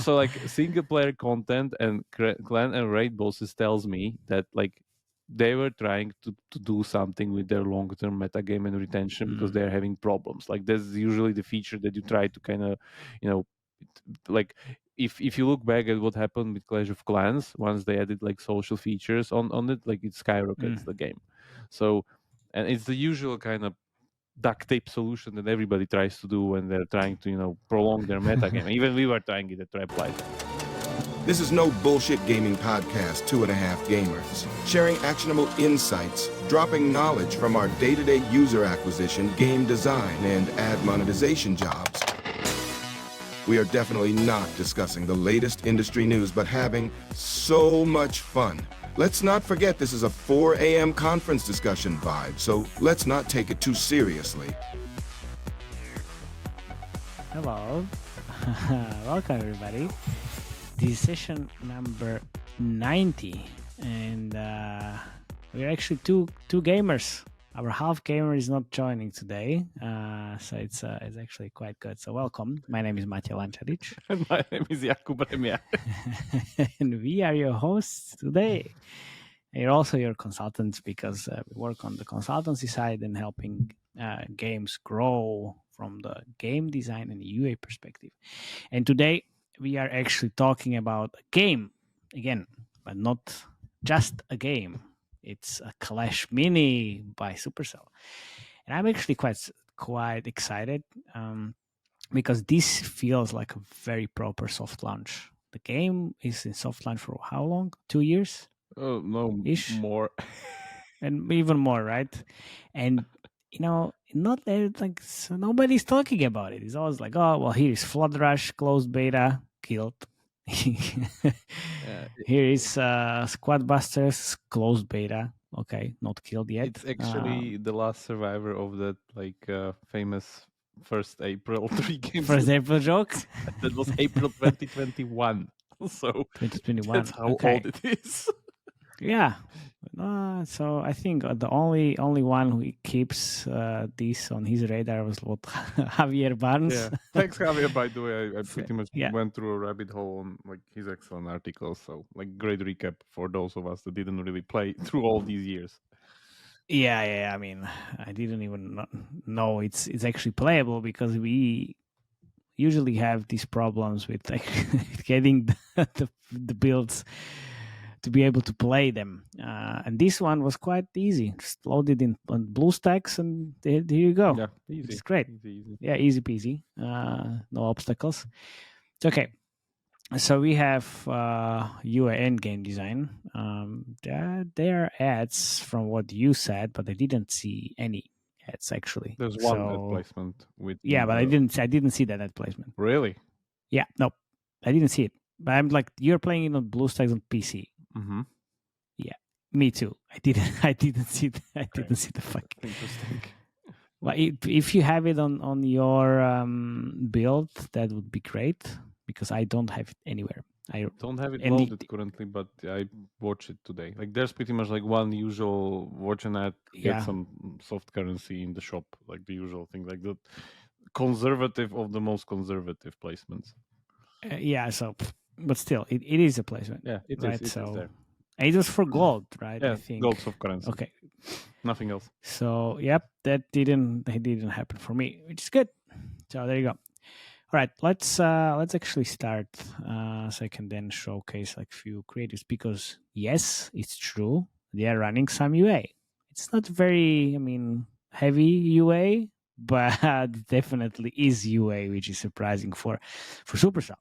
So like single player content and clan and raid bosses tells me that like they were trying to do something with their long-term metagame and retention because they're having problems. Like that's usually the feature that you try to kind of, like if you look back at what happened with Clash of Clans, once they added like social features on it, like it skyrockets the game. So, and it's the usual kind of duct tape solution that everybody tries to do when they're trying to, prolong their metagame. Even we were trying it at Traplight. This is no bullshit gaming podcast, 2.5 Gamers. Sharing actionable insights, dropping knowledge from our day-to-day user acquisition, game design, and ad monetization jobs. We are definitely not discussing the latest industry news, but having so much fun. Let's not forget this is a 4 a.m. conference discussion vibe, so let's not take it too seriously. Hello. Welcome, everybody. This is session number 90, and we're actually two gamers. Our half gamer is not joining today, so it's actually quite good. So welcome. My name is Matej Lancaric. And my name is Jakub Remia. And we are your hosts today. You're also your consultants because we work on the consultancy side and helping games grow from the game design and UA perspective. And today we are actually talking about a game again, but not just a game. It's a Clash Mini by Supercell, and I'm actually quite excited because this feels like a very proper soft launch. The game is in soft launch for how long? 2 years? Oh no, Ish? more, and even more, right? And not like so nobody's talking about it. It's always like, oh well, here's Flood Rush closed beta killed. Here is Squad Busters closed beta. Okay, not killed yet. It's actually the last survivor of that famous 1st April 3 games. 1st April joke. That was April 2021. So 2021. That's how old it is. Yeah. So I think the only one who keeps this on his radar was what Javier Barnes. Yeah. Thanks, Javier. By the way, I pretty much went through a rabbit hole on like his excellent articles. So like great recap for those of us that didn't really play through all these years. Yeah. I mean, I didn't even know it's actually playable because we usually have these problems with getting the builds to be able to play them, and this one was quite easy. Just loaded in on BlueStacks, and here you go. Yeah, easy. It's great. Easy. Yeah, easy peasy. No obstacles. It's okay. So we have UA and game design. There are ads from what you said, but I didn't see any ads actually. There's one ad placement with. Yeah, but I didn't see that ad placement. Really? Yeah, no, I didn't see it. But I'm like, you're playing it on BlueStacks on PC. Mm-hmm. Yeah, me too. I didn't see. I didn't see the fucking. Interesting. Well, if you have it on your build, that would be great because I don't have it anywhere. I don't have it loaded currently, but I watched it today. Like there's pretty much like one usual watch an ad, get some soft currency in the shop, like the usual thing, like the conservative of the most conservative placements. So, but still, it is a placement. Yeah, it right? is. So there. It was for gold, right? Yeah, I think gold soft currency. Okay, nothing else. So, yep, that didn't happen for me, which is good. So there you go. All right, let's actually start, so I can then showcase like few creatives because yes, it's true they are running some UA. It's not very, heavy UA, but definitely is UA, which is surprising for Supercell.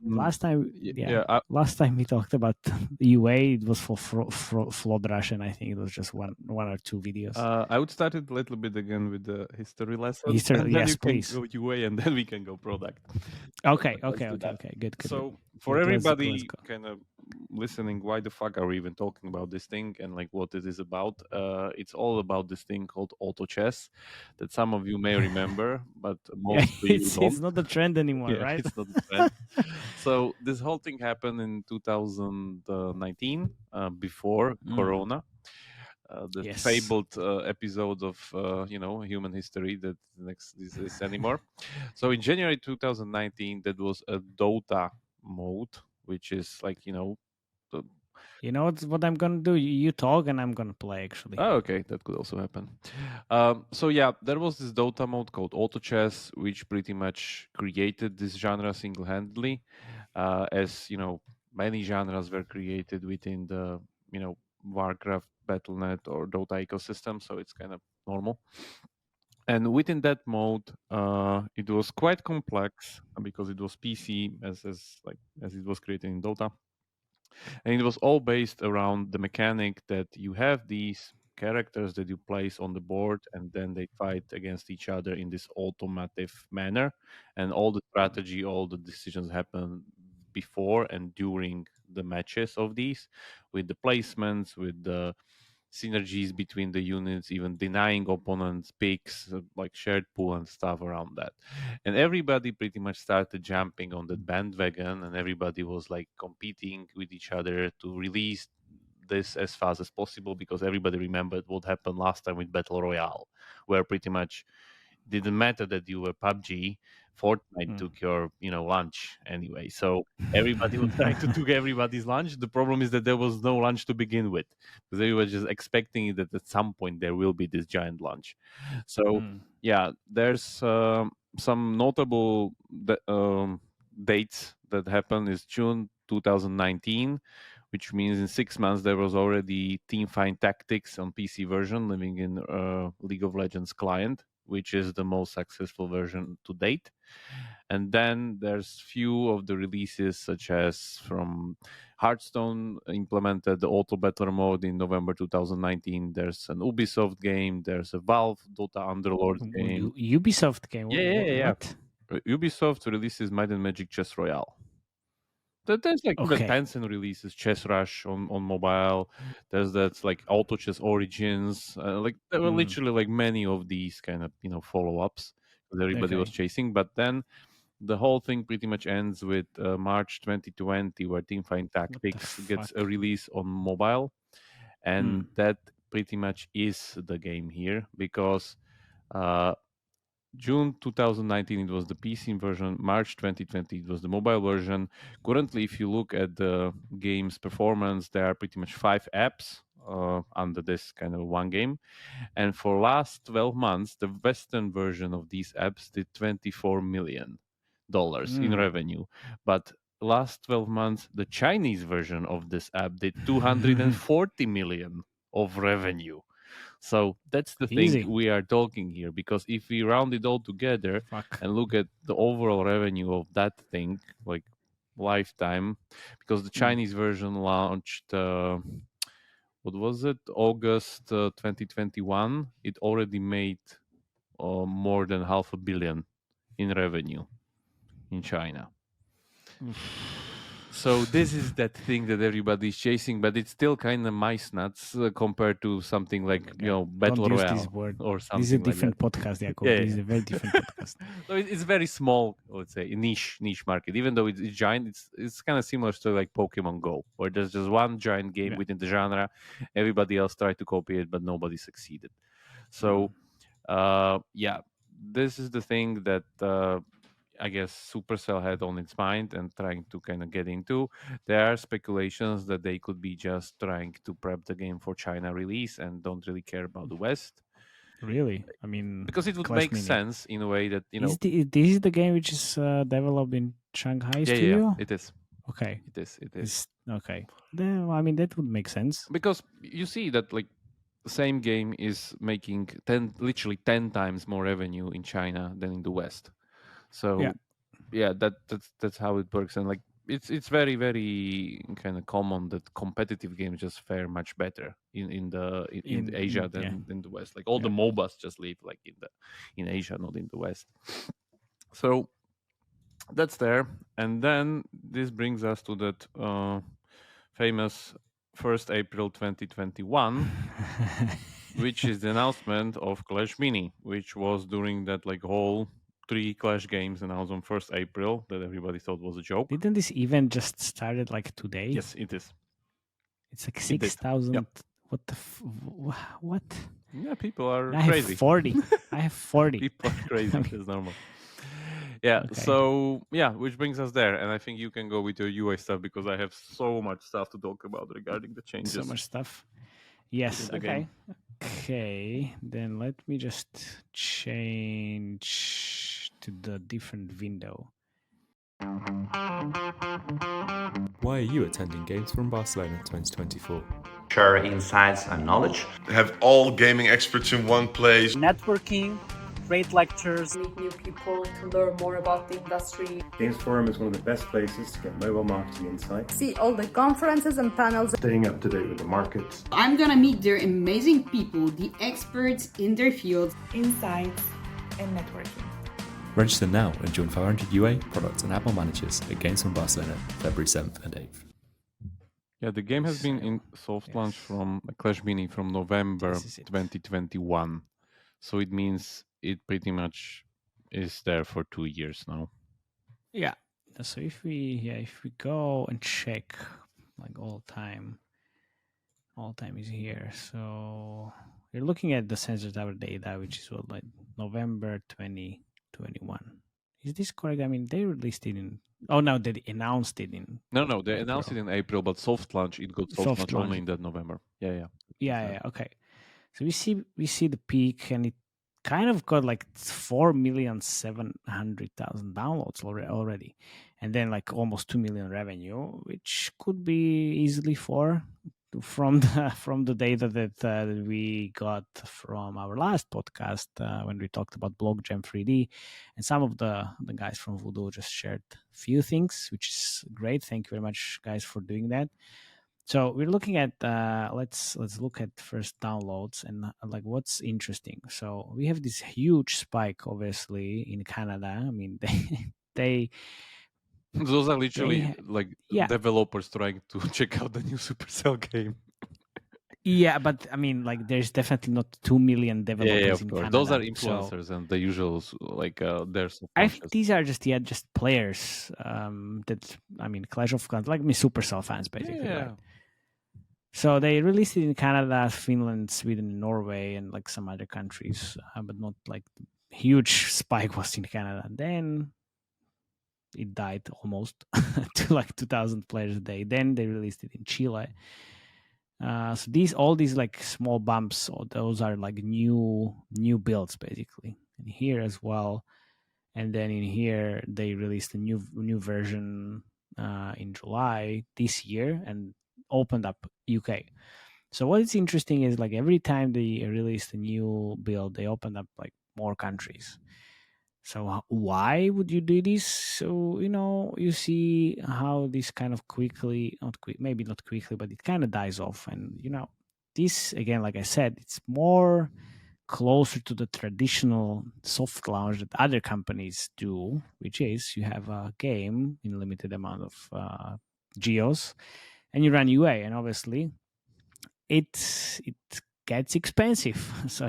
Last time we talked about UA, it was for Flood Rush, and I think it was just one or two videos. I would start it a little bit again with the history lesson. Yes, please. Go UA, and then we can go product. Okay. Good. So for everybody kind of listening, why the fuck are we even talking about this thing and like what it is about? It's all about this thing called auto chess that some of you may remember, but mostly it's not the trend anymore, right? It's not the trend. So this whole thing happened in 2019, before Corona. The fabled episode of human history that next is anymore. So in January 2019, that was a Dota mode, which is like, the, You know what I'm gonna do? You talk and I'm gonna play. Actually, oh, okay, that could also happen. So yeah, there was this Dota mode called Auto Chess, which pretty much created this genre single-handedly, as many genres were created within the Warcraft, Battle.net, or Dota ecosystem, so it's kind of normal. And within that mode, it was quite complex because it was PC as it was created in Dota, and it was all based around the mechanic that you have these characters that you place on the board, and then they fight against each other in this automative manner, and all the strategy, all the decisions happen before and during the matches of these, with the placements, with the synergies between the units, even denying opponents picks, like shared pool and stuff around that. And everybody pretty much started jumping on that bandwagon, and everybody was like competing with each other to release this as fast as possible, because everybody remembered what happened last time with Battle Royale, where pretty much didn't matter that you were PUBG, Fortnite took your lunch anyway. So everybody was trying to take everybody's lunch. The problem is that there was no lunch to begin with, because they were just expecting that at some point there will be this giant lunch. So yeah, there's some notable dates that happened. Is June 2019, which means in 6 months there was already Teamfight Tactics on PC version living in League of Legends client, which is the most successful version to date. And then there's few of the releases, such as from Hearthstone implemented the auto battle mode in November 2019. There's an Ubisoft game. There's a Valve Dota Underlords game. Ubisoft game. Yeah. What? Ubisoft releases Might and Magic Chess Royale. There's like even Tencent releases Chess Rush on mobile. There's that's like Auto Chess Origins. Like there were literally like many of these kind of follow-ups that everybody was chasing. But then the whole thing pretty much ends with March 2020, where Teamfight Tactics gets a release on mobile, and that pretty much is the game here, because June 2019 it was the PC version, March 2020 it was the mobile version. Currently, if you look at the game's performance, there are pretty much 5 apps under this kind of one game. And for last 12 months, the Western version of these apps did $24 million in revenue. But last 12 months, the Chinese version of this app did 240 million of revenue. So that's the thing we are talking here, because if we round it all together and look at the overall revenue of that thing, like lifetime, because the Chinese version launched, what was it, August 2021, it already made more than $500 million in revenue in China. So this is that thing that everybody's chasing, but it's still kind of mice nuts compared to something like Battle Royale or something. This is a different podcast, Jakub. This is a very different podcast. So it's very small, let's say, niche market. Even though it's giant, it's kind of similar to like Pokemon Go, where there's just one giant game within the genre. Everybody else tried to copy it, but nobody succeeded. So this is the thing that I guess Supercell had on its mind and trying to kind of get into. There are speculations that they could be just trying to prep the game for China release and don't really care about the West. Really? I mean, because it would make sense in a way that this is the game which is developed in Shanghai studio. Yeah, it is. Okay, it is. Okay. Then, I mean, that would make sense, because you see that like the same game is making literally 10 times more revenue in China than in the West. So that's how it works. And like it's very, very kind of common that competitive games just fare much better in Asia than in the West. Like all the MOBAs just live like in Asia, not in the West. So that's there. And then this brings us to that famous 1st April 2021 which is the announcement of Clash Mini, which was during that like whole 3 Clash games announced on 1st April that everybody thought was a joke. Didn't this event just started like today? Yes, it is. It's like 6,000. Yep. What? Yeah, people are crazy. I have 40. People are crazy. It's normal. Yeah. Okay. So yeah, which brings us there, and I think you can go with your UI stuff because I have so much stuff to talk about regarding the changes. So much stuff. Yes. within the Okay. game. Okay. Then let me just change to the different window. Why are you attending Games from Barcelona 2024? Share insights and knowledge. Have all gaming experts in one place. Networking, great lectures. Meet new people to learn more about the industry. Games Forum is one of the best places to get mobile marketing insights. See all the conferences and panels. Staying up to date with the markets. I'm gonna meet their amazing people, the experts in their field. Insights and networking. Register now and join 500 UA, product and Apple managers at Games from Barcelona, February 7th and 8th. Yeah, the game has been in soft launch from Clash Mini from November 2021. So it means it pretty much is there for 2 years now. Yeah. So if we go and check like all time is here. So we're looking at the Sensor Tower data, which is what, like November 2021. Is this correct? I mean, they released it in. Oh no, they announced it in. No, they announced it in April, but soft launch it got soft launch only in that November. Yeah. Okay. So we see the peak, and it kind of got like 4,700,000 downloads already, and then like almost 2 million revenue, which could be easily from the data that we got from our last podcast when we talked about BlockGem 3D, and some of the guys from Voodoo just shared a few things, which is great. Thank you very much, guys, for doing that. So we're looking at let's look at first downloads and like what's interesting. So we have this huge spike, obviously, in Canada. I mean, they those are literally developers trying to check out the new Supercell game. Yeah, but I mean, like, there's definitely not 2 million developers in Canada. Those are influencers and the usuals, like there's. I think these are just players. That I mean, Clash of Clans, like Supercell fans, basically. Yeah. Right? So they released it in Canada, Finland, Sweden, Norway, and like some other countries, but not like huge spike was in Canada. Then it died almost to like 2,000 players a day. Then they released it in Chile. So all these like small bumps, those are like new builds basically. And here as well, and then in here they released a new version in July this year and opened up UK. So what is interesting is like every time they released a new build, they opened up like more countries. So why would you do this? So, you see how this kind of maybe not quickly, but it kind of dies off. And, this, again, like I said, it's more closer to the traditional soft launch that other companies do, which is you have a game in a limited amount of geos and you run UA. And obviously it gets expensive. So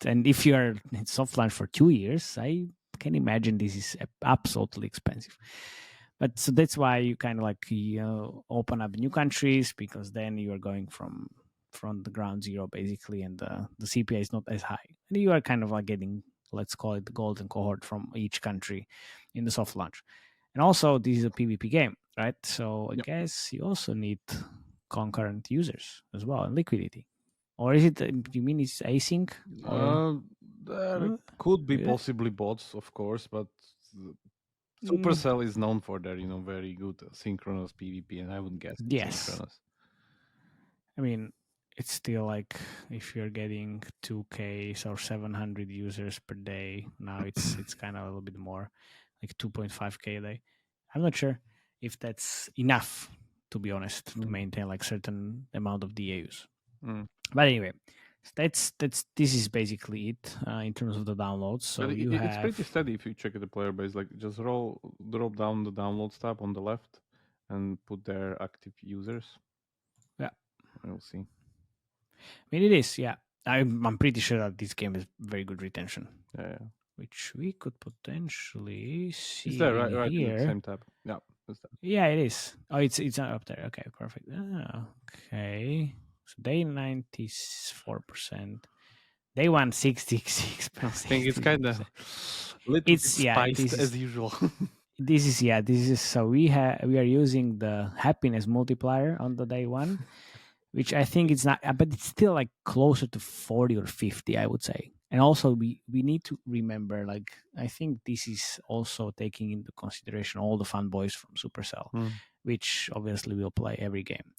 and if you are in soft launch for 2 years, I can imagine this is absolutely expensive. But so that's why you kind of like open up new countries, because then you are going from the ground zero basically, and the CPI is not as high, and you are kind of like getting, let's call it, the golden cohort from each country in the soft launch. And also this is a PvP game, right? So I guess you also need concurrent users as well and liquidity. Or is it? You mean it's async? There could be possibly bots, of course, but Supercell is known for their, very good synchronous PvP, and I would guess synchronous. I mean, it's still like if you're getting 2K or 700 users per day, now it's kind of a little bit more, like 2.5K a day. I'm not sure if that's enough, to be honest, to maintain like certain amount of DAUs. But anyway, this is basically it in terms of the downloads. So it's pretty steady if you check the player base. Like just drop down the downloads tab on the left and put their active users. Yeah, we'll see. I mean, it is. Yeah, I'm pretty sure that this game is very good retention. Yeah. Which we could potentially see. Is that right here? In the same tab? Yeah. Yeah, it is. Oh, it's up there. Okay, perfect. Okay. So day 94%. Day one 66%. I think it's kind of little bit spiced as usual. This is so we are using the happiness multiplier on the day one, which I think it's not, but it's still like closer to 40 or 50, I would say. And also we need to remember, like, I think this is also taking into consideration all the fanboys from Supercell, which obviously will play every game.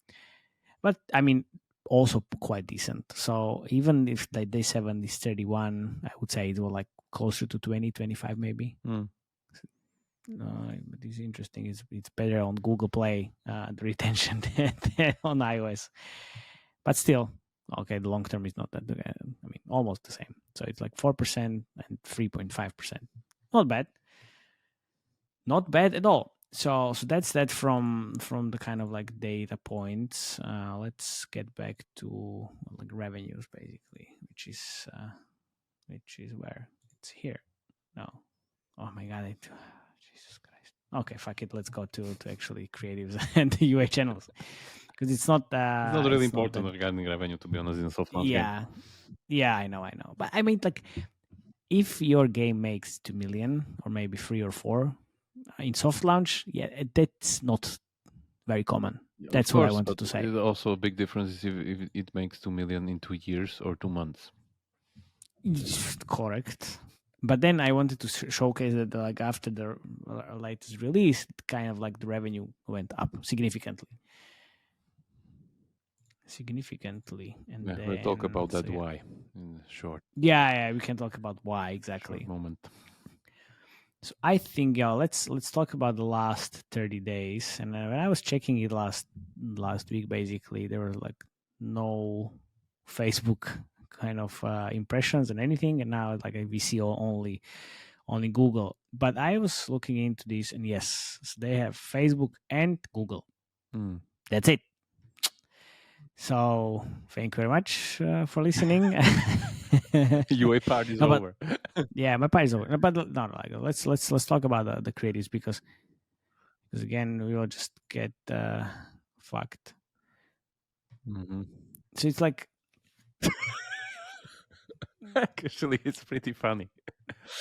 But I mean, also quite decent. So even if the day 7 is 31, I would say it will like closer to 20, 25 maybe. But it's interesting. It's better on Google Play, the retention than on iOS. But still, okay, the long term is not that. I mean, almost the same. So it's like 4% and 3.5%. Not bad. Not bad at all. So that's that from the kind of like data points. Let's get back to like revenues basically, which is where it's here. No, oh my god, Jesus Christ. Okay, fuck it. Let's go to actually creatives and the UA channels, because it's not. It's not really important regarding revenue, to be honest, in a Softlaunch game. Yeah, I know. But I mean, like, if your game makes 2 million or maybe 3 or 4 in Softlaunch, that's not very common. That's what I wanted to say. Also, a big difference is if it makes 2 million in 2 years or 2 months. Correct. But then I wanted to showcase that, like, after the latest release, kind of like the revenue went up significantly. And then, we'll talk about that why in short. Yeah, we can talk about why exactly. Short moment. So I think, let's talk about the last 30 days. And when I was checking it last week, basically there were like no Facebook kind of impressions and anything, and now like we see only Google. But I was looking into this, and yes, so they have Facebook and Google. That's it. So thank you very much for listening. UA part is over. Yeah, my part is over. But no, let's talk about the creatives, because again we will just get fucked. So it's like actually it's pretty funny.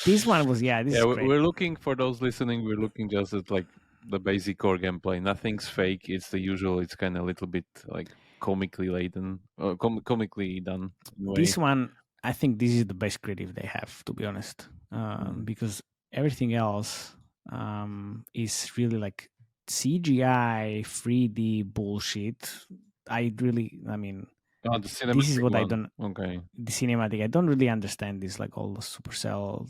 This one was this is great. We're looking, for those listening, we're looking just at like the basic core gameplay. Nothing's fake. It's the usual. It's kind of a little bit like comically laden, comically done. This one, I think this is the best creative they have, to be honest, because everything else is really like CGI 3D bullshit. This is what I don't. Okay. The cinematic, I don't really understand this, like all the Supercell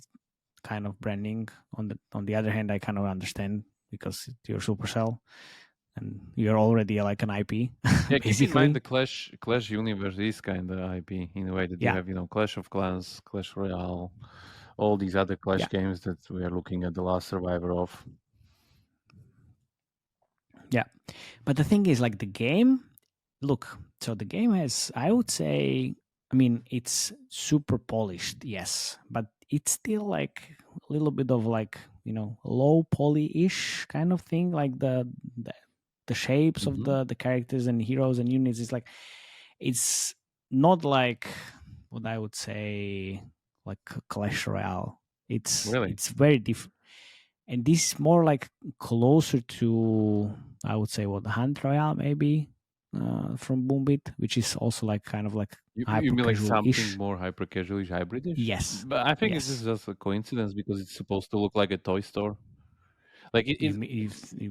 kind of branding. On the other hand, I kind of understand, because you're Supercell and you're already like an IP. Yeah, keep in mind the Clash universe is kind of IP in a way that you have, Clash of Clans, Clash Royale, all these other Clash games that we are looking at the last survivor of. Yeah, but the thing is, like, the game. Look, so the game has, I would say, I mean, it's super polished, yes, but it's still like a little bit of like, low poly-ish kind of thing, like the shapes of the characters and heroes and units. It's like, it's not like what I would say like Clash Royale. It's very different. And this is more like closer to, I would say, the Hunt Royale maybe. From Boombit, which is also like kind of like you mean like something more hyper casual-ish, hybridish? Yes, but I think this is just a coincidence, because it's supposed to look like a toy store. Like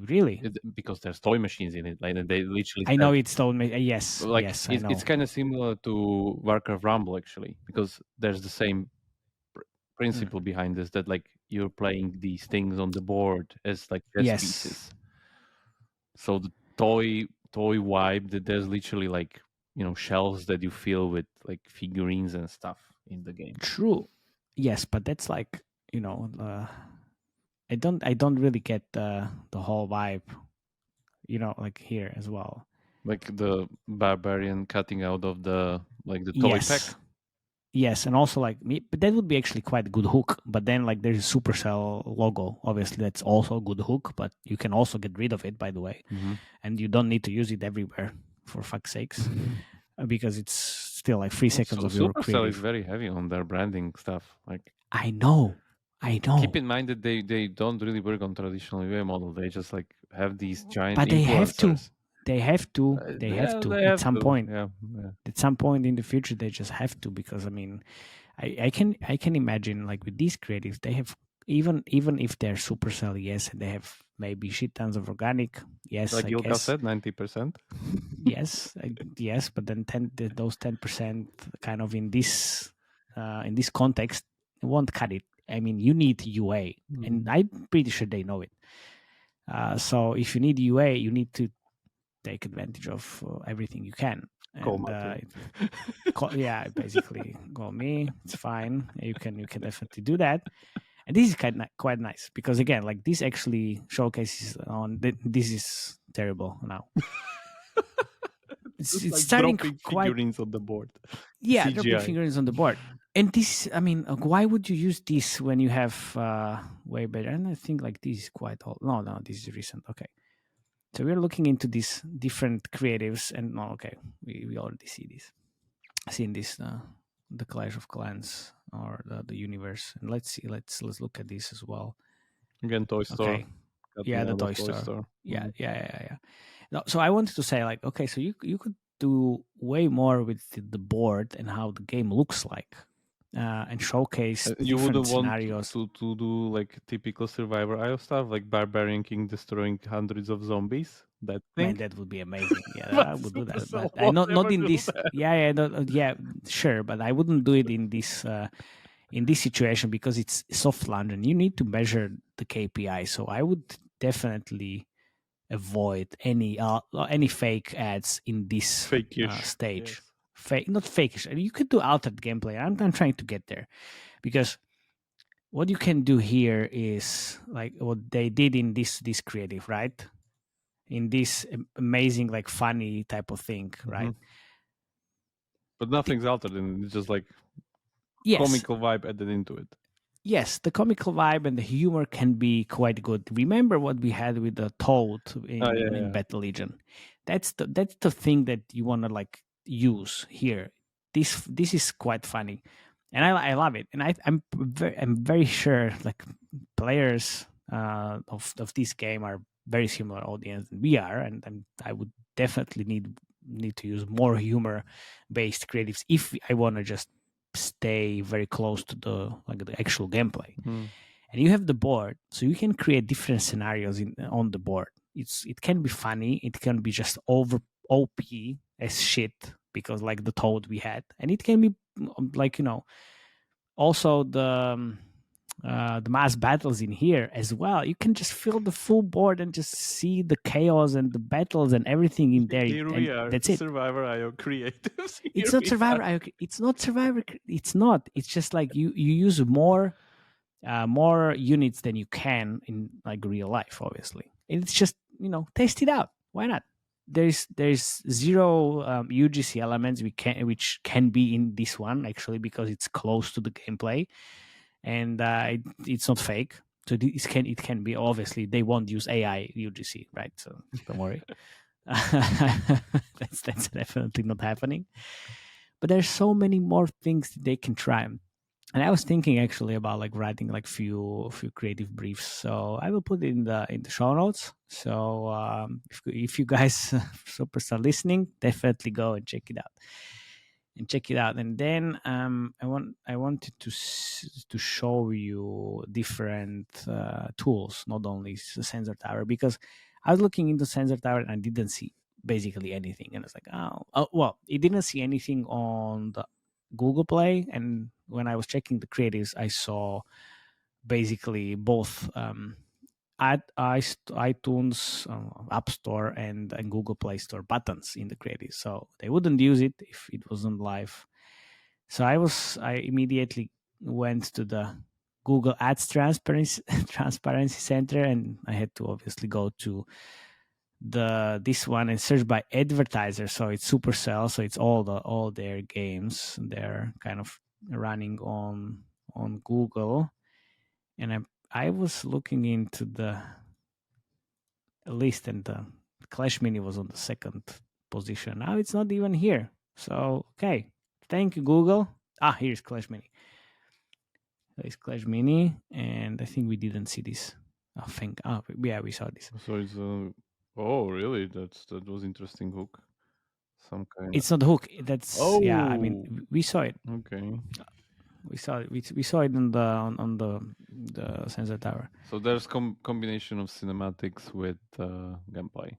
really, because there's toy machines in it, like they literally. I know it's toy. Yes, like yes, it's kind of similar to Warcraft Rumble, actually, because there's the same principle behind this, that like you're playing these things on the board as like chess pieces. So the toy vibe, that there's literally like shelves that you fill with like figurines and stuff in the game. True, yes, but that's like I don't really get the whole vibe, like here as well. Like the barbarian cutting out of the toy pack. Yes, and also like but that would be actually quite a good hook. But then like there's a Supercell logo, obviously that's also a good hook, but you can also get rid of it, by the way, and you don't need to use it everywhere, for fuck's sakes. because it's still like 3 seconds of your Supercell creative. is very heavy on their branding stuff. Like, I know. keep in mind that they don't really work on traditional UA model. They just like have these giant But they have to. influencers. They have to. They have to at some point. Yeah. At some point in the future, they just have to, because I mean, I can imagine like with these creatives, they have even if they're Supercell, yes, and they have maybe shit tons of organic, yes, Like I Ilka guess. said, 90%. Yes, yes, but then those 10% kind of in this context won't cut it. I mean, you need UA, and I'm pretty sure they know it. So if you need UA, you need to take advantage of everything you can. Call yeah, basically call me. It's fine. You can definitely do that. And this is quite nice, because again, like this actually showcases on this is terrible now. It's like starting dropping quite figurines on the board. Yeah, CGI. dropping figurines on the board. And this, I mean, why would you use this when you have way better? And I think like this is quite old. No, this is recent. Okay. So we're looking into these different creatives, and we already see this. Seen this, the Clash of Clans or the universe. And let's see, let's look at this as well. Again, Toy Store. Okay. Yeah, the Toy Store. Yeah. No, so I wanted to say, like, okay, so you could do way more with the board and how the game looks like, and showcase you different would want scenarios. to do like typical Survivor IO stuff, like Barbarian King destroying hundreds of zombies. That thing? Man, that would be amazing. Yeah, I would do that. But not in this. That. Yeah, sure. But I wouldn't do it in this situation, because it's Softlaunch and you need to measure the KPI. So I would definitely avoid any fake ads in this stage. Yes. Fake, not fakeish. You could do altered gameplay. I'm trying to get there, because what you can do here is like what they did in this creative, right? In this amazing, like funny type of thing, right? But nothing's altered, and it's just like comical vibe added into it. Yes, the comical vibe and the humor can be quite good. Remember what we had with the Toad in Battle Legion? That's the thing that you want to like use here. This is quite funny, and I love it. And I'm very sure like players of this game are very similar audience than we are, and I would definitely need to use more humor based creatives if I want to just stay very close to the actual gameplay. And you have the board, so you can create different scenarios on the board. It can be funny, it can be just over OP as shit, because like the Toad we had, and it can be like also the mass battles in here as well. You can just fill the full board and just see the chaos and the battles and everything in there. Here we are. That's it. Survivor IO creatives. It's not Survivor IO. It's not Survivor. It's not. It's just like you use more units than you can in like real life, obviously. It's just test it out. Why not? There's zero UGC elements which can be in this one actually, because it's close to the gameplay. And it's not fake, so it can be. Obviously, they won't use AI UGC, right? So don't worry. that's definitely not happening. But there's so many more things that they can try. And I was thinking actually about like writing like few creative briefs. So I will put it in the show notes. So if you guys Supercell listening, definitely go and check it out. And then I wanted to show you different tools, not only Sensor Tower, because I was looking into Sensor Tower and I didn't see basically anything. And I was like, well, it didn't see anything on the Google Play. And when I was checking the creatives, I saw basically both iTunes, App Store, and Google Play Store buttons in the creative, so they wouldn't use it if it wasn't live. So I immediately went to the Google Ads Transparency Center, and I had to obviously go to this one and search by advertiser. So it's Supercell, so it's all their games. They're kind of running on Google, and I was looking into the list, and the Clash Mini was on the second position. Now it's not even here. So, okay. Thank you, Google. Here's Clash Mini. There's Clash Mini, and I think we didn't see this. Yeah, we saw this. So it's oh, really? That was interesting hook. Some kind. It's not the hook. That's yeah. I mean, we saw it. Okay. We saw it. We saw it on the sensor tower. So there's combination of cinematics with gameplay.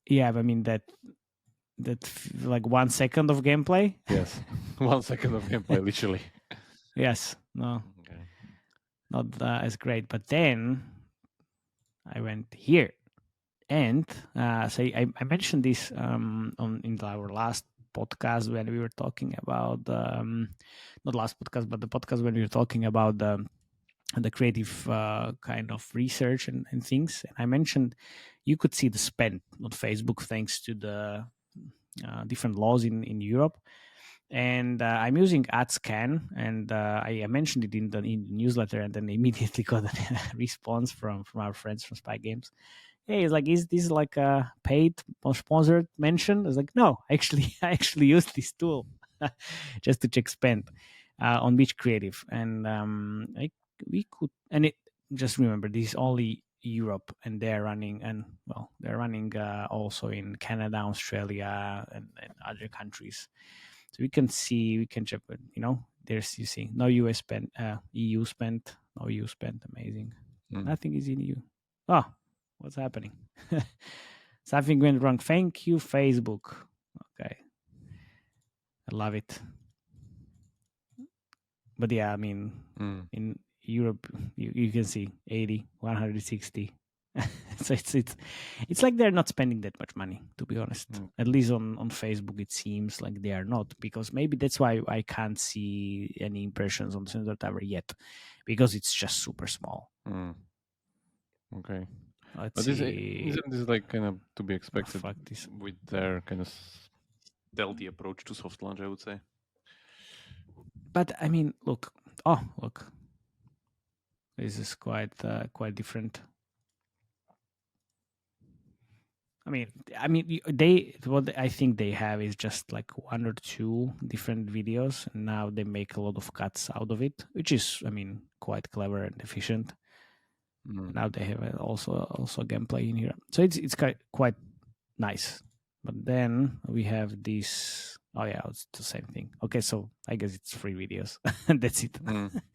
Yeah, I mean that like 1 second of gameplay. Yes, 1 second of gameplay, literally. Yes. No. Okay. Not as great, but then I went here, and so I mentioned this in our last podcast when we were talking about not last podcast, but the podcast when we were talking about the creative kind of research and things. And I mentioned you could see the spend on Facebook thanks to the different laws in Europe. And I'm using AdScan, and I mentioned it in the newsletter, and then immediately got a response from our friends from Spy Games. Hey, it's like, is this like a paid or sponsored mention? I was like, no, I actually used this tool just to check spend on which creative, and we could, and it just remember this is only Europe, and they're running, also in Canada, Australia, and other countries. So we can check, there's, you see, no US spent, EU spent, no EU spent, amazing. Nothing is in EU. Oh, what's happening? Something went wrong. Thank you, Facebook. Okay. I love it. But yeah, I mean, in Europe, you can see 80, 160. So it's like they're not spending that much money, to be honest. At least on Facebook, it seems like they are not, because maybe that's why I can't see any impressions on Sensor Tower yet, because it's just super small. Okay. Let's see. Isn't this like kind of to be expected with their kind of stealthy approach to soft launch, I would say? But I mean, look. This is quite different. I mean, what I think they have is just like 1 or 2 different videos, and now they make a lot of cuts out of it, which is, I mean, quite clever and efficient. Now they have also gameplay in here, so it's quite nice. But then we have this. Oh yeah, it's the same thing. Okay, so I guess it's 3 videos, and that's it.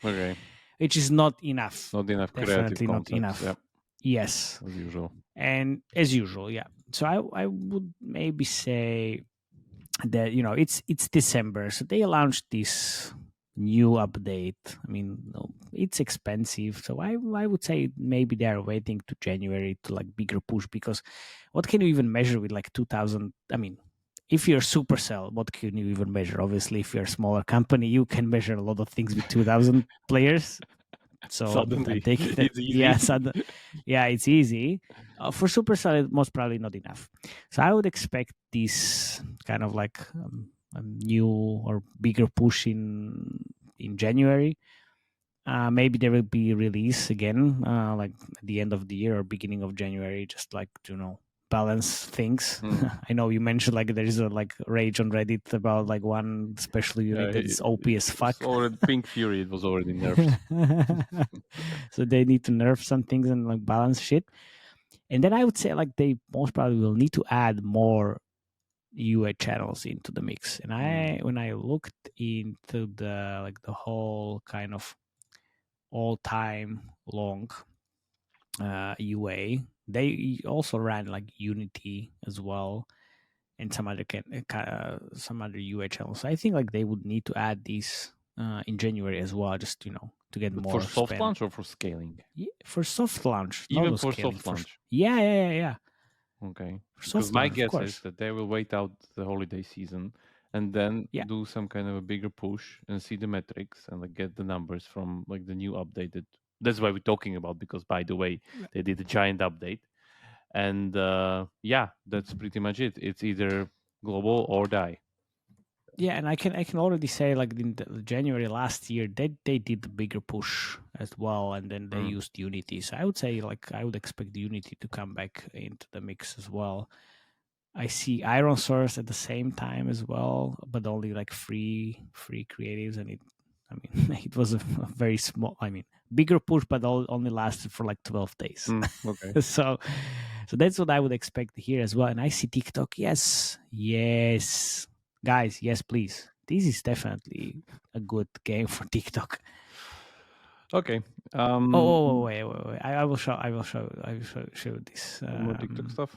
Okay, which is not enough. Not enough. Definitely not concepts, enough. Yep. Yes, as usual. And as usual, yeah. So I would maybe say that it's December, so they launched this new update. I mean, it's expensive, so I would say maybe they are waiting to January to like bigger push, because what can you even measure with like 2,000? I mean, if you're Supercell, what can you even measure? Obviously, if you're a smaller company, you can measure a lot of things with 2,000 players. So suddenly, it's easy. Yeah, it's easy. For Supercell, most probably not enough. So I would expect this kind of like a new or bigger push in January. Maybe there will be release again, like at the end of the year or beginning of January, just like to balance things. I know you mentioned like there is a like rage on Reddit about like one special unit that's OP as fuck. Already Pink Fury, it was already nerfed. So they need to nerf some things and like balance shit. And then I would say like they most probably will need to add more UA channels into the mix. And when I looked into the whole kind of all time long UA, they also ran like Unity as well, and some other UA channels. So I think like they would need to add these in January as well, just to get more for soft launch or for scaling. Yeah, for soft launch, even for soft launch. Yeah. Okay, because my guess is that they will wait out the holiday season and then do some kind of a bigger push and see the metrics and like get the numbers from like the new updated. That's why we're talking about, because by the way, they did a giant update, and that's pretty much it. It's either global or die. Yeah, and I can already say like in January last year they did the bigger push as well, and then they used Unity. So I would say like I would expect Unity to come back into the mix as well. I see Iron Source at the same time as well, but only like free creatives, and it was a very small, bigger push, but only lasted for like 12 days. Okay. so that's what I would expect here as well. And I see TikTok, yes, guys, yes, please. This is definitely a good game for TikTok. Okay. Wait. I will show this. More TikTok stuff.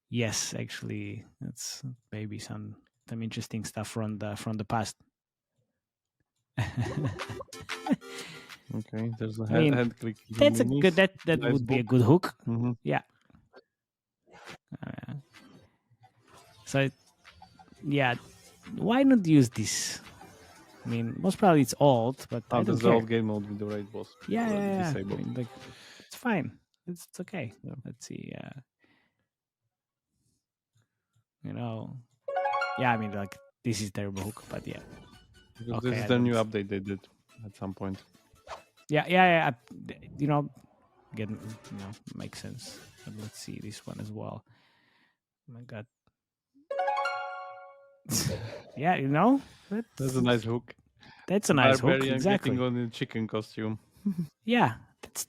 Yes, actually, that's maybe some interesting stuff from the past. Okay, there's a hand click. That's a good. That nice would be a good hook. Mm-hmm. Yeah. So, yeah, why not use this? Most probably it's old, but I don't there's care. the old game mode with the raid boss. Yeah. It's fine. It's okay. Yeah. Let's see. This is terrible hook, but yeah. Because this is the new update they did at some point. Yeah. Makes sense. But let's see this one as well. Oh my god. Yeah, that's a nice hook. That's a nice hook. Exactly. Getting on the chicken costume. Yeah,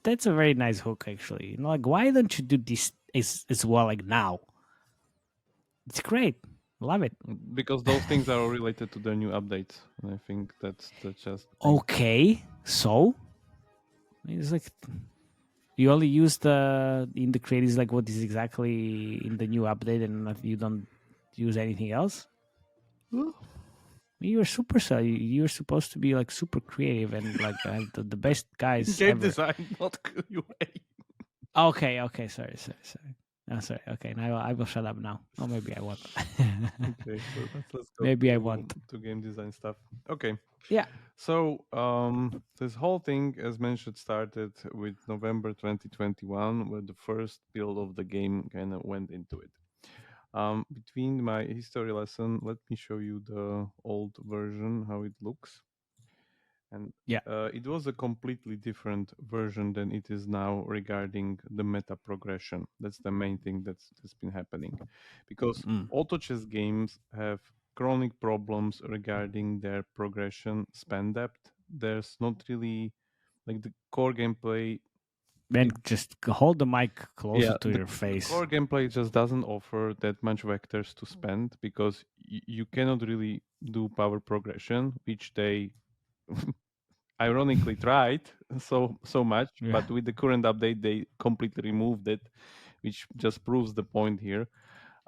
that's a very nice hook actually. Why don't you do this as well like now? It's great. Love it. Because those things are all related to the new update. And I think that's just okay. So it's like you only use in the credits what is exactly in the new update, and you don't use anything else. You're Supercell. You're supposed to be super creative and the best guys. Game ever. design, not UA. Okay. Sorry. Oh, sorry. Okay, now I will shut up now. Or maybe I won't. Okay, so let's go. Maybe I won't. To game design stuff. Okay. Yeah. So this whole thing, as mentioned, started with November 2021, where the first build of the game kind of went into it. Between my history lesson, let me show you the old version, how it looks. And it was a completely different version than it is now regarding the meta progression. That's the main thing that's been happening. Because auto chess games have chronic problems regarding their progression span depth. There's not really the core gameplay. Ben, just hold the mic closer to your face. The core gameplay just doesn't offer that much vectors to spend because you cannot really do power progression, which they ironically tried so much, but with the current update they completely removed it, which just proves the point here.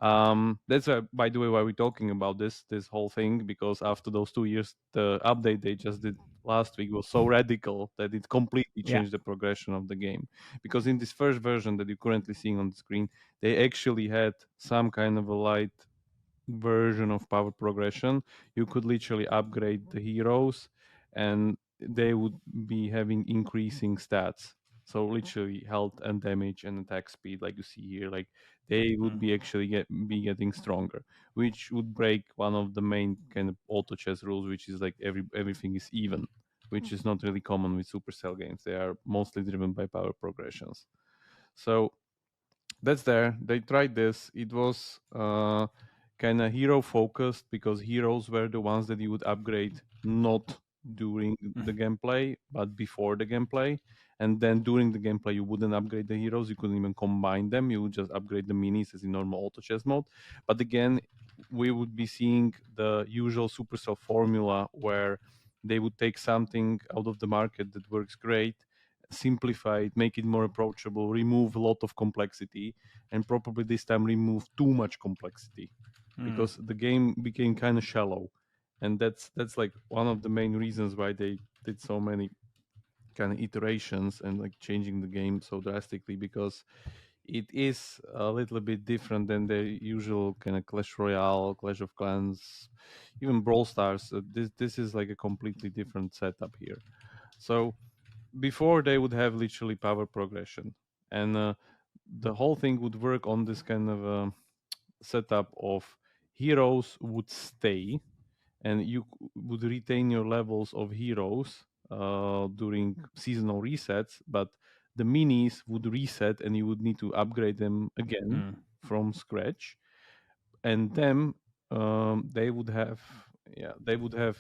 That's by the way why we're talking about this whole thing, because after those 2 years, the update they just did last week was so radical that it completely changed the progression of the game. Because in this first version that you're currently seeing on the screen, they actually had some kind of a light version of power progression. You could literally upgrade the heroes and they would be having increasing stats. So literally health and damage and attack speed, like you see here, they would be actually be getting stronger, which would break one of the main kind of auto chess rules, which is everything is even, which is not really common with Supercell games. They are mostly driven by power progressions. So that's there. They tried this. It was kind of hero focused because heroes were the ones that you would upgrade not during the gameplay but before the gameplay, and then during the gameplay you wouldn't upgrade the heroes. You couldn't even combine them. You would just upgrade the minis as in normal auto chess mode. But again, we would be seeing the usual Supercell formula where they would take something out of the market that works great, simplify it, make it more approachable, remove a lot of complexity, and probably this time remove too much complexity because the game became kind of shallow. And that's one of the main reasons why they did so many kind of iterations and changing the game so drastically, because it is a little bit different than the usual kind of Clash Royale, Clash of Clans, even Brawl Stars. This is a completely different setup here. So before they would have literally power progression, and the whole thing would work on this kind of setup of heroes would stay and you would retain your levels of heroes during seasonal resets, but the minis would reset and you would need to upgrade them again from scratch. and then they would have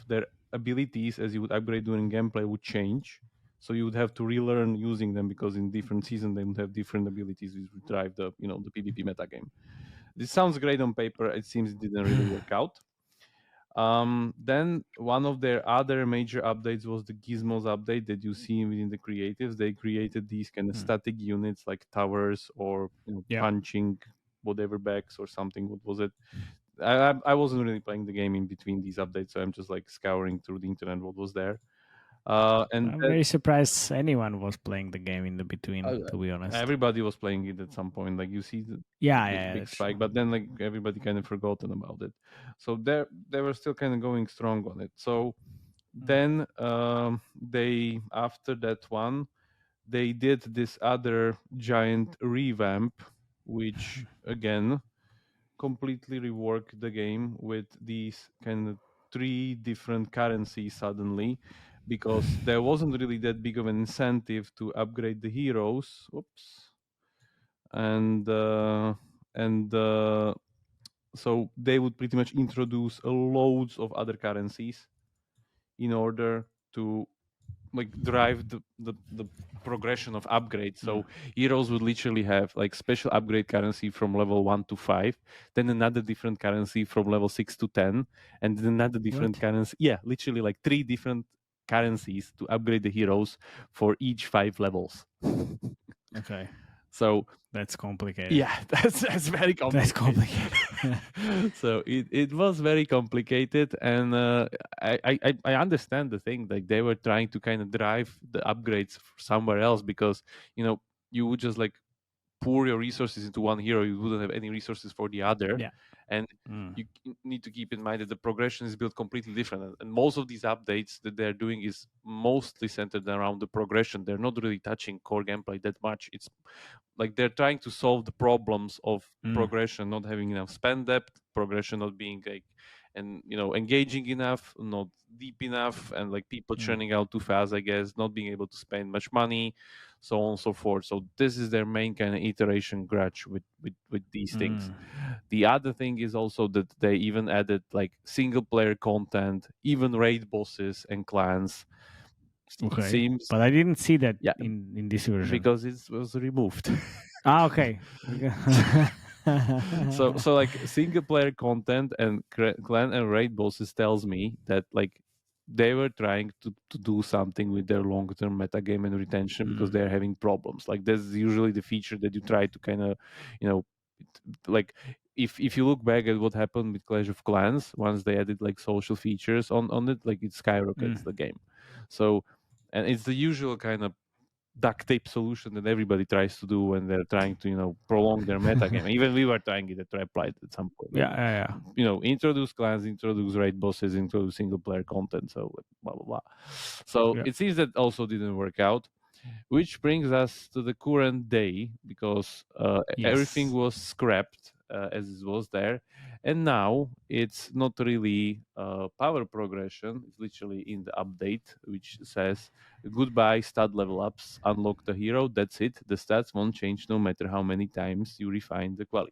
their abilities as you would upgrade during gameplay would change. So you would have to relearn using them because in different seasons they would have different abilities which would drive the the PvP metagame. This sounds great on paper. It seems it didn't really work out. Then one of their other major updates was the Gizmos update that you see within the creatives. They created these kind of static units like towers or punching whatever bags or something. What was it? I wasn't really playing the game in between these updates, so I'm just like scouring through the internet what was there. And I'm very surprised anyone was playing the game in the between, to be honest. Everybody was playing it at some point. Like you see the big spike, but then like everybody kind of forgotten about it. So they were still kind of going strong on it. So then they after that one, they did this other giant revamp, which again completely reworked the game with these kind of 3 different currencies suddenly, because there wasn't really that big of an incentive to upgrade the heroes. Oops. And so they would pretty much introduce loads of other currencies in order to like drive the progression of upgrades. So heroes would literally have like special upgrade currency from level 1 to 5, then another different currency from level 6 to 10, and then another different currency. Yeah, literally like 3 different currencies to upgrade the heroes for each 5 levels. Okay. So that's complicated. Yeah, that's very complicated. That's complicated. So it was very complicated, and I understand the thing. Like they were trying to kind of drive the upgrades somewhere else, because you would just like pour your resources into one hero, you wouldn't have any resources for the other. Yeah. And you need to keep in mind that the progression is built completely different. And most of these updates that they're doing is mostly centered around the progression. They're not really touching core gameplay that much. It's like they're trying to solve the problems of progression, not having enough spend depth, progression not being like engaging enough, not deep enough, and like people churning out too fast, I guess, not being able to spend much money, so on and so forth. So this is their main kind of iteration grudge with these things. The other thing is also that they even added like single player content, even raid bosses and clans. Okay. Seems, but I didn't see that in this version because it was removed. Okay. so like single player content and clan and raid bosses tells me that like they were trying to do something with their long-term metagame and retention, because they're having problems. Like this is usually the feature that you try to kind of like if you look back at what happened with Clash of Clans, once they added like social features on it, like it skyrockets the game. So, and it's the usual kind of duct tape solution that everybody tries to do when they're trying to prolong their metagame. Even we were trying it at Triplight at some point. Yeah. Introduce clans, introduce raid bosses, introduce single player content, so blah blah blah. So it seems that also didn't work out, which brings us to the current day, because everything was scrapped as it was there, and now it's not really power progression. It's literally in the update, which says goodbye stat level ups, unlock the hero, that's it. The stats won't change no matter how many times you refine the quality.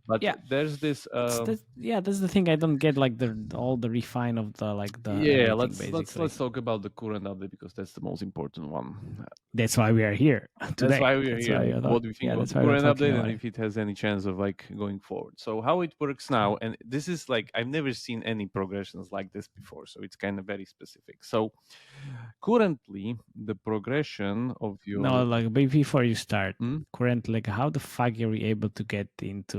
But there's this that's the thing I don't get, like all the refine of the let's talk about the current update, because that's the most important one. That's why we are here today. That's why we are here. What do you think about the current update, and if it has any chance of like going forward? So how it works now, and this is like I've never seen any progressions like this before, so it's kind of very specific. So currently the progression of your before you start, currently, like how the fuck are we able to get into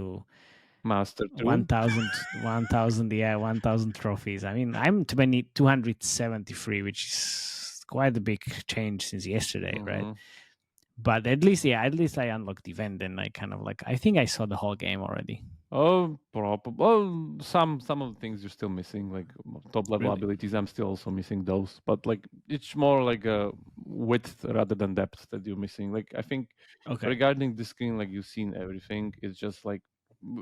Master 1,000 trophies? I mean, I'm 273, which is quite a big change since yesterday, right? But at least I unlocked the event, and I kind of like I think I saw the whole game already. Oh, probably. Well, some of the things you're still missing, like top level abilities. I'm still also missing those, but like it's more like a width rather than depth that you're missing. Like I think regarding the screen, like you've seen everything. It's just like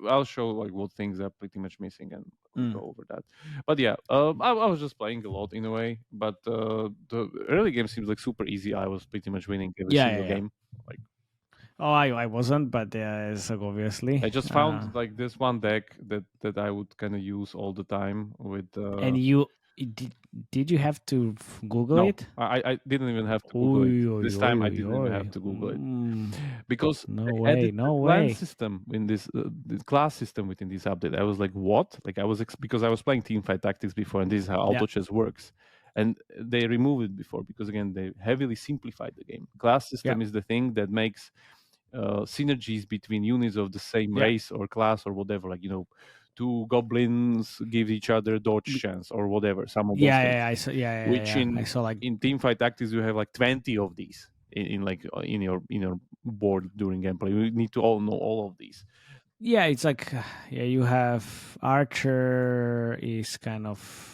I'll show like what things are pretty much missing, and we'll go over that. But yeah, I was just playing a lot in a way, but the early game seems like super easy. I was pretty much winning every single game. Like Oh, I wasn't, but so obviously. I just found like this one deck that I would kind of use all the time with. And you did you have to Google No, it? I didn't even have to Google it. This time I didn't even have to Google it because No they way, added no the clan way. system in this class system within this update. I was like, what? Like I was because I was playing Teamfight Tactics before, and this is how auto chess works. And they removed it before because again they heavily simplified the game. Class system is the thing that makes synergies between units of the same race or class or whatever. Like two goblins give each other dodge chance or whatever. Some of those things. I saw. Which I saw like in Teamfight Tactics you have like 20 of these in like in your board during gameplay. You need to all know all of these. Yeah, it's like you have Archer is kind of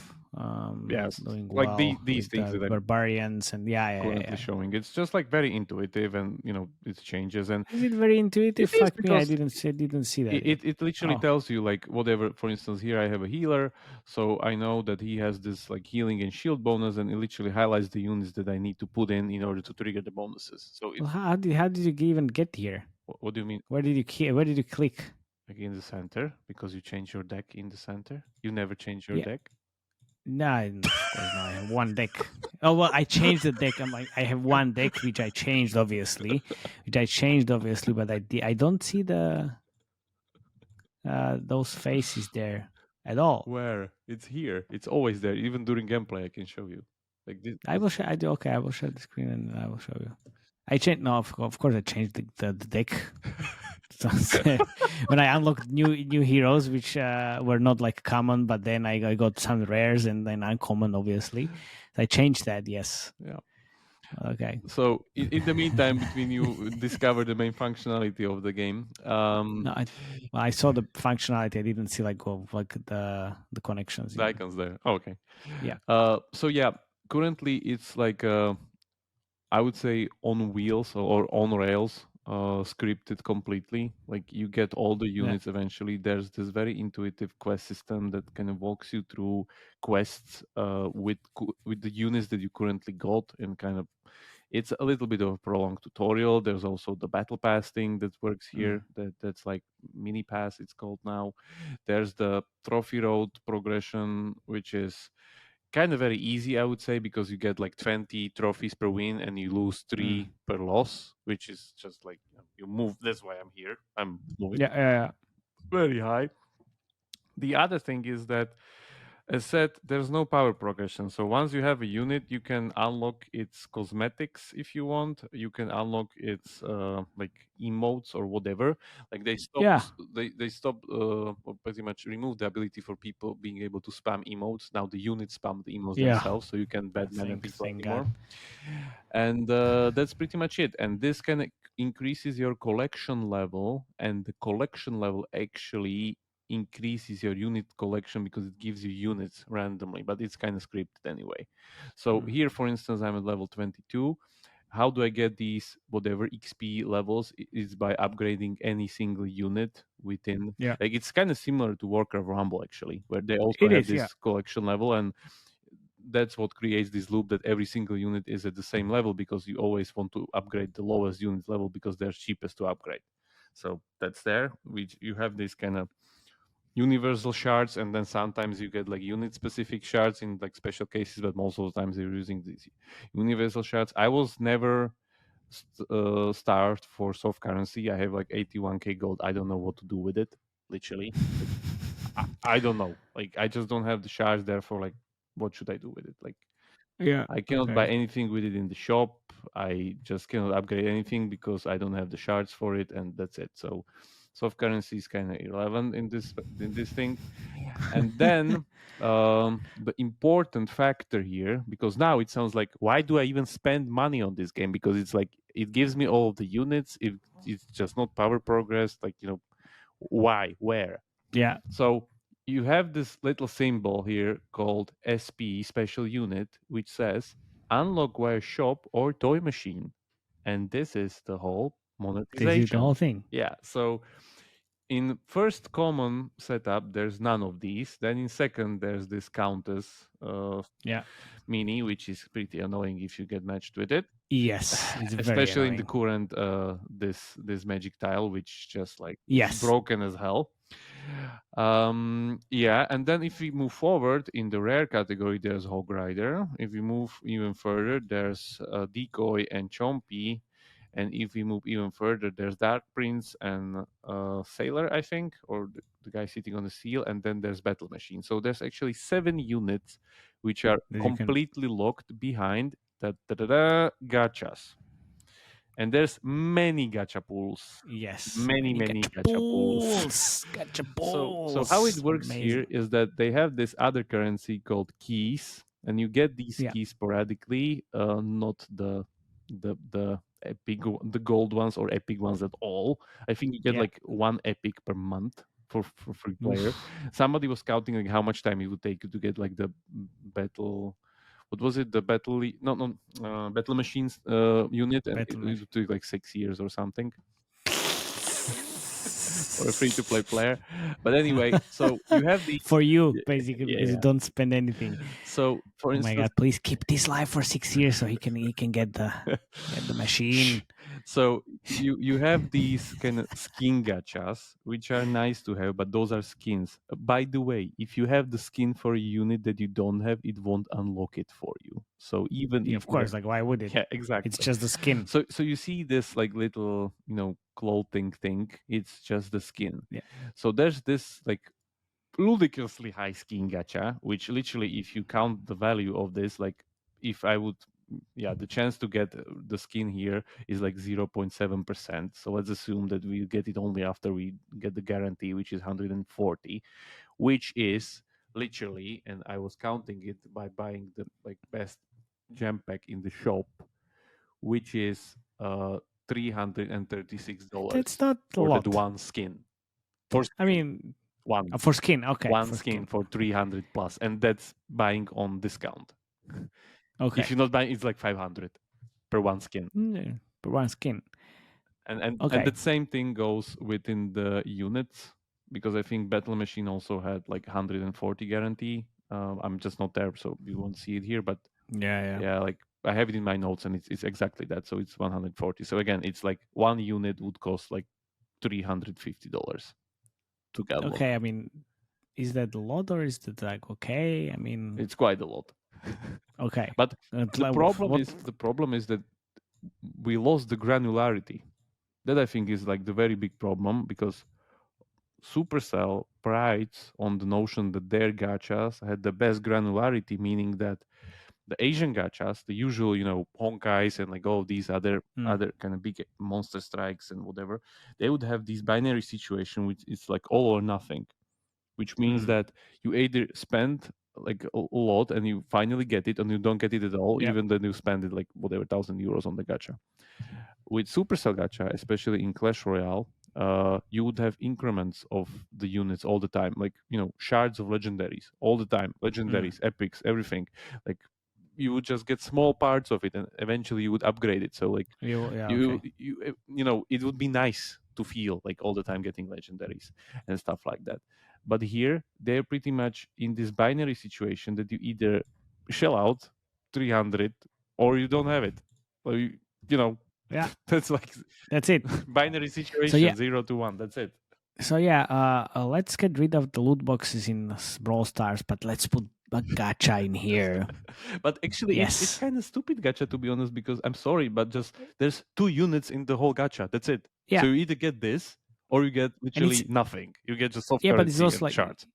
yes, doing like well these with things the that barbarians and currently showing. It's just like very intuitive and it changes. And is it very intuitive? It is Fuck me, I because didn't see that. it literally tells you like whatever. For instance, here I have a healer, so I know that he has this like healing and shield bonus, and it literally highlights the units that I need to put in order to trigger the bonuses. So Well, how did you even get here? What do you mean? Where did you click? Like in the center, because you change your deck in the center. You never change your deck. No, of course not. I have one deck. Oh well, I changed the deck. I'm like, I have one deck which I changed, obviously, but I don't see the those faces there at all. Where? It's here. It's always there. Even during gameplay, I can show you. Like this. I will show. Okay, I will share the screen and I will show you. I changed. No, of course, I changed the deck. When I unlocked new heroes, which were not like common, but then I got some rares and then uncommon, obviously. So I changed that. Yes. Yeah. Okay. So in the meantime, between you discover the main functionality of the game. No, I saw the functionality. I didn't see like the connections. The icons there. Oh, okay. Yeah. So yeah, currently it's like I would say on wheels or on rails, scripted completely. Like you get all the units eventually. There's this very intuitive quest system that kind of walks you through quests with the units that you currently got, and kind of it's a little bit of a prolonged tutorial. There's also the battle pass thing that works here. That's like mini pass, it's called now. There's the trophy road progression, which is kind of very easy, I would say, because you get like 20 trophies per win and you lose 3 per loss, which is just like you move. That's why I'm here. I'm moving. Yeah. Very high. The other thing is that, as said, there's no power progression. So once you have a unit, you can unlock its cosmetics if you want. You can unlock its like emotes or whatever. Like they stop, they stop or pretty much remove the ability for people being able to spam emotes. Now the units spam the emotes themselves, so you can bad mana people anymore. And that's pretty much it. And this can increases your collection level, and the collection level actually increases your unit collection because it gives you units randomly, but it's kind of scripted anyway. So here, for instance, I'm at level 22. How do I get these whatever XP levels? Is by upgrading any single unit within. Yeah. Like it's kind of similar to Warcraft Rumble actually, where they also have this collection level, and that's what creates this loop that every single unit is at the same level, because you always want to upgrade the lowest unit level because they're cheapest to upgrade. So that's there. You have this kind of universal shards, and then sometimes you get like unit specific shards in like special cases, but most of the times you're using these universal shards. I was never starved for soft currency. I have like 81k gold. I don't know what to do with it, literally. I don't know. Like I just don't have the shards, therefore like what should I do with it? Like I cannot buy anything with it in the shop. I just cannot upgrade anything because I don't have the shards for it, and that's it. So soft currency is kind of irrelevant in this thing. And then the important factor here, because now it sounds like, why do I even spend money on this game? Because it's like it gives me all of the units. It's just not power progress. Like why? Where? Yeah. So you have this little symbol here called SP, special unit, which says unlock via shop or toy machine. And this is the whole monetization. This is the whole thing. Yeah. So in first common setup, there's none of these. Then in second, there's this Countess mini, which is pretty annoying if you get matched with it. Yes, it's very especially in the annoying. current this magic tile, which just like is Yes. broken as hell. Yeah, and then if we move forward in the rare category, there's Hog Rider. If we move even further, there's Decoy and Chompy. And if we move even further, there's Dark Prince and Sailor, I think, or the guy sitting on the seal. And then there's Battle Machine. So there's actually 7 units which are That you can- completely locked behind gachas. And there's many Gachapooools. Yes, Many Gachapooools. Gachapooools. So how it works Amazing. here is that they have this other currency called keys, and you get these keys sporadically, not the epic, the gold ones or epic ones at all. I think you get like 1 epic per month for free player. Somebody was counting like how much time it would take you to get like the battle. What was it? The battle? Battle machines unit, and it would take like 6 years or something. Or a free-to-play player, but anyway, so you have the for you basically because you don't spend anything. So, for instance, my God, please keep this live for 6 years so he can get the machine. So you have these kind of skin gachas, which are nice to have, but those are skins. By the way, if you have the skin for a unit that you don't have, it won't unlock it for you. So even if of course, like why would it? Yeah, exactly. It's just the skin. So you see this like little clothing thing. It's just the skin. Yeah. So there's this like ludicrously high skin gacha, which literally, if you count the value of this, like if I would, the chance to get the skin here is like 0.7%. So let's assume that we get it only after we get the guarantee, which is 140, which is literally, and I was counting it by buying the like best gem pack in the shop, which is $336. That's not a for lot. that one skin. I mean, one for skin, okay. One for skin for 300 plus, and that's buying on discount. Okay. If you're not buying, it's like 500 per one skin. Per one skin. And the same thing goes within the units, because I think Battle Machine also had like 140 guarantee. I'm just not there, so you won't see it here. But yeah, like I have it in my notes, and it's exactly that. So it's 140. So again, it's like one unit would cost like $350 to get. Okay, I mean, is that a lot or is that like okay? I mean, it's quite a lot. Okay, but the problem is that we lost the granularity. That I think is like the very big problem, because Supercell prides on the notion that their gachas had the best granularity, meaning that the Asian gachas, the usual, Honkais and like all of these other kind of big monster strikes and whatever, they would have this binary situation which is like all or nothing, which means that you either spend like a lot and you finally get it, and you don't get it at all, even then you spend it like whatever 1,000 euros on the gacha. With Supercell gacha, especially in Clash Royale, you would have increments of the units all the time, like shards of legendaries all the time, legendaries, epics, everything. Like you would just get small parts of it, and eventually you would upgrade it. So like it would be nice to feel like all the time getting legendaries and stuff like that. But here they're pretty much in this binary situation that you either shell out 300 or you don't have it. Or that's it. Binary situation, 0 to 1. That's it. So let's get rid of the loot boxes in Brawl Stars, but let's put a gacha in here. But actually, it's kind of stupid gacha, to be honest, because I'm sorry, but just there's 2 units in the whole gacha. That's it. Yeah. So you either get this or you get literally nothing. You get just soft but it's also and shards.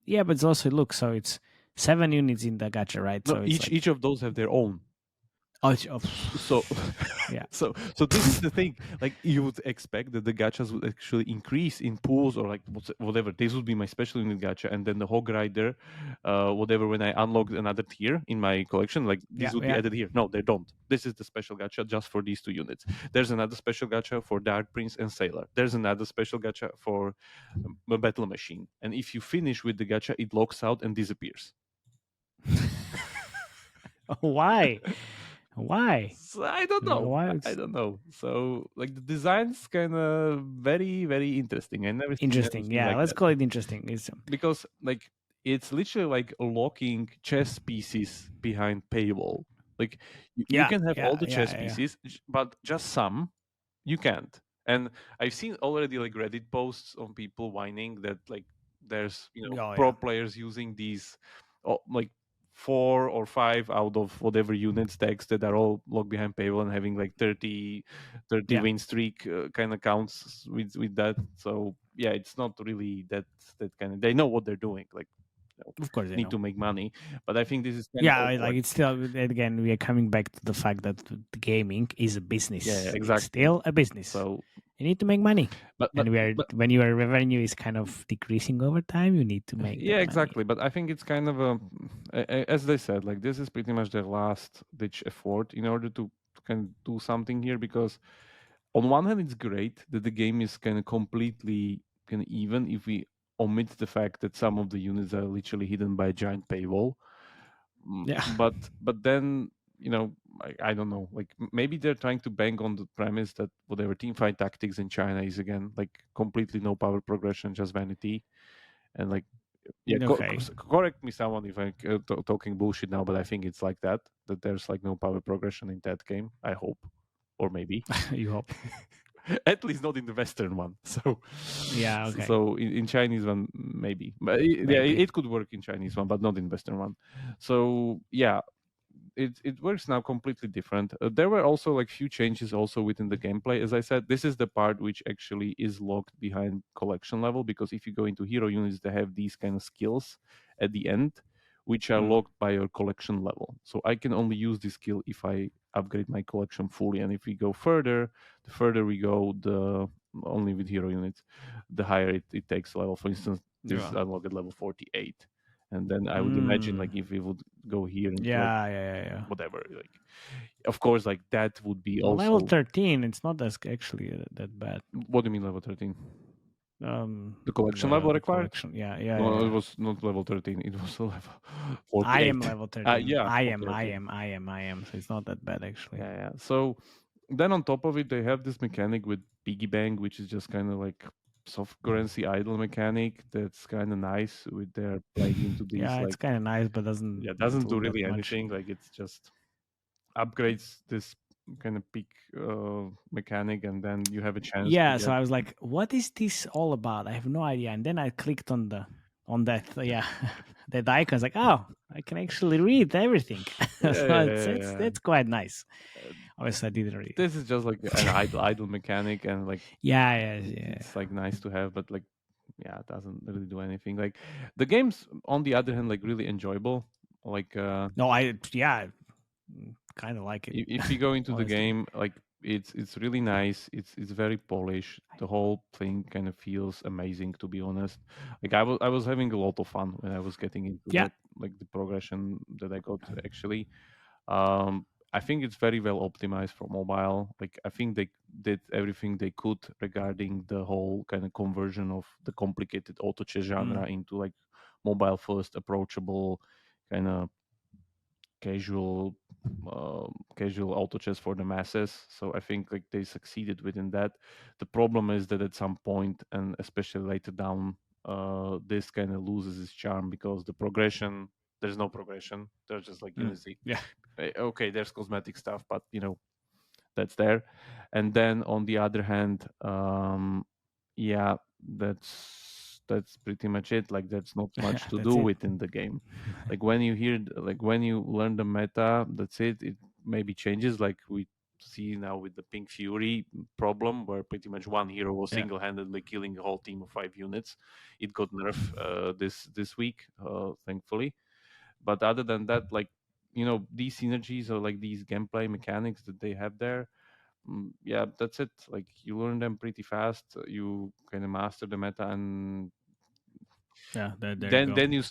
Yeah, but it's also so it's 7 units in the gacha, right? No, so each of those have their own. So yeah. So this is the thing. Like you would expect that the gachas would actually increase in pools or like whatever. This would be my special unit gacha, and then the Hog Rider, whatever. When I unlock another tier in my collection, like these would be added here. No, they don't. This is the special gacha just for these 2 units. There's another special gacha for Dark Prince and Sailor. There's another special gacha for a Battle Machine. And if you finish with the gacha, it locks out and disappears. Why? Why? So I don't know. I don't know. So like the design's kind of very, very interesting. I never interesting. Yeah, like let's that. call it interesting. Because like it's literally like locking chess pieces behind paywall. Like you can have all the chess pieces, but just some you can't. And I've seen already like Reddit posts on people whining that like there's pro players using these like 4 or 5 out of whatever units decks that are all locked behind paywall and having like 30 win streak kind of counts with that. So yeah, it's not really that kind of, they know what they're doing, like of course they need to make money, but I think this is kind of like it's still, again, we are coming back to the fact that the gaming is a business. exactly. It's still a business, so you need to make money. But when your revenue is kind of decreasing over time, you need to make exactly money. But I think it's kind of as they said, like this is pretty much their last ditch effort in order to kind of do something here, because on one hand it's great that the game is kind of completely kind of even if we omit the fact that some of the units are literally hidden by a giant paywall. But then I don't know, like maybe they're trying to bang on the premise that whatever teamfight tactics in China is again like completely no power progression, just vanity, and like correct me someone if I'm talking bullshit now, but I think it's like that there's like no power progression in that game, I hope, or maybe you hope. At least not in the Western one. So okay. So in Chinese one maybe, but it could work in Chinese one, but not in Western one. So yeah, it works now completely different. There were also like few changes also within the gameplay. As I said, this is the part which actually is locked behind collection level, because if you go into hero units, they have these kind of skills at the end which are locked by your collection level. So I can only use this skill if I upgrade my collection fully. And if we go further, the further we go, the only with hero units, the higher it takes level. For instance, this is unlocked at level 48. And then I would imagine like if we would go here and whatever, like of course like that would be also level 13. It's not as actually that bad. What do you mean level 13? The collection level required? No, it was not level 13. It was a level 48. I am level 13. Yeah, I am. So it's not that bad actually. Yeah. So then on top of it, they have this mechanic with piggy bank, which is just kind of like soft currency idle mechanic. That's kind of nice with their playing into these. It's kind of nice, but doesn't do really anything. Like it's just upgrades this kind of peak mechanic, and then you have a chance. So I was like, what is this all about? I have no idea. And then I clicked on that that icon. Like, oh, I can actually read everything. It's quite nice. Obviously I didn't read. This is just like an idle mechanic, and like it's like nice to have, but like it doesn't really do anything. Like the game's on the other hand like really enjoyable. Like kind of like it. If you go into the game, like it's really nice. It's very polished. The whole thing kind of feels amazing, to be honest. Like I was having a lot of fun when I was getting into that, like the progression that I got actually. I think it's very well optimized for mobile. Like I think they did everything they could regarding the whole kind of conversion of the complicated auto chess genre into like mobile first, approachable, kind of casual auto chess for the masses. So I think like they succeeded within that. The problem is that at some point, and especially later down, this kind of loses its charm, because the progression, there's no progression. There's just like unity. Okay, there's cosmetic stuff, but that's there. And then on the other hand, that's pretty much it. Like there's not much to do within the game. Like when you learn the meta, that's it. It maybe changes, like we see now with the Pink Fury problem, where pretty much one hero was single-handedly killing a whole team of 5 units. It got nerfed this week, thankfully. But other than that, like these synergies or like these gameplay mechanics that they have there, that's it. Like you learn them pretty fast. You kind of master the meta, and then you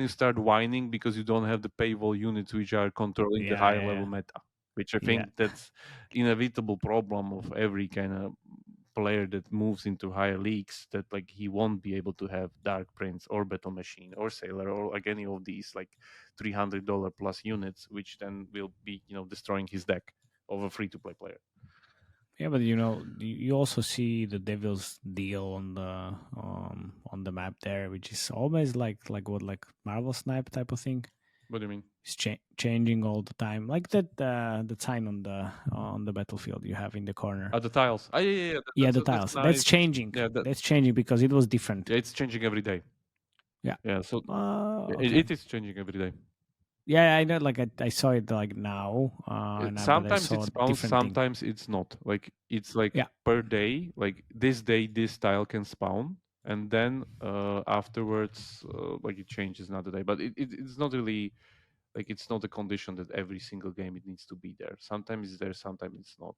start whining because you don't have the paywall units which are controlling the higher level meta, which I think that's inevitable problem of every kind of player that moves into higher leagues, that like he won't be able to have Dark Prince or Battle Machine or Sailor or like any of these like $300 plus units, which then will be destroying his deck of a free-to-play player. Yeah, but you also see the Devil's Deal on the map there, which is always like Marvel Snipe type of thing. What do you mean? It's changing all the time, like that the sign on the battlefield you have in the corner. The tiles. Yeah. Yeah, the tiles. That's changing. Yeah, that's changing because it was different. Yeah, it's changing every day. Yeah. Yeah. So okay. it is changing every day. Yeah, I know. Like I saw it like now. Sometimes it spawns, sometimes it's not. Like it's like per day. Like this day, this tile can spawn, and then afterwards, like it changes another day. But it's not really like it's not a condition that every single game it needs to be there. Sometimes it's there, sometimes it's not.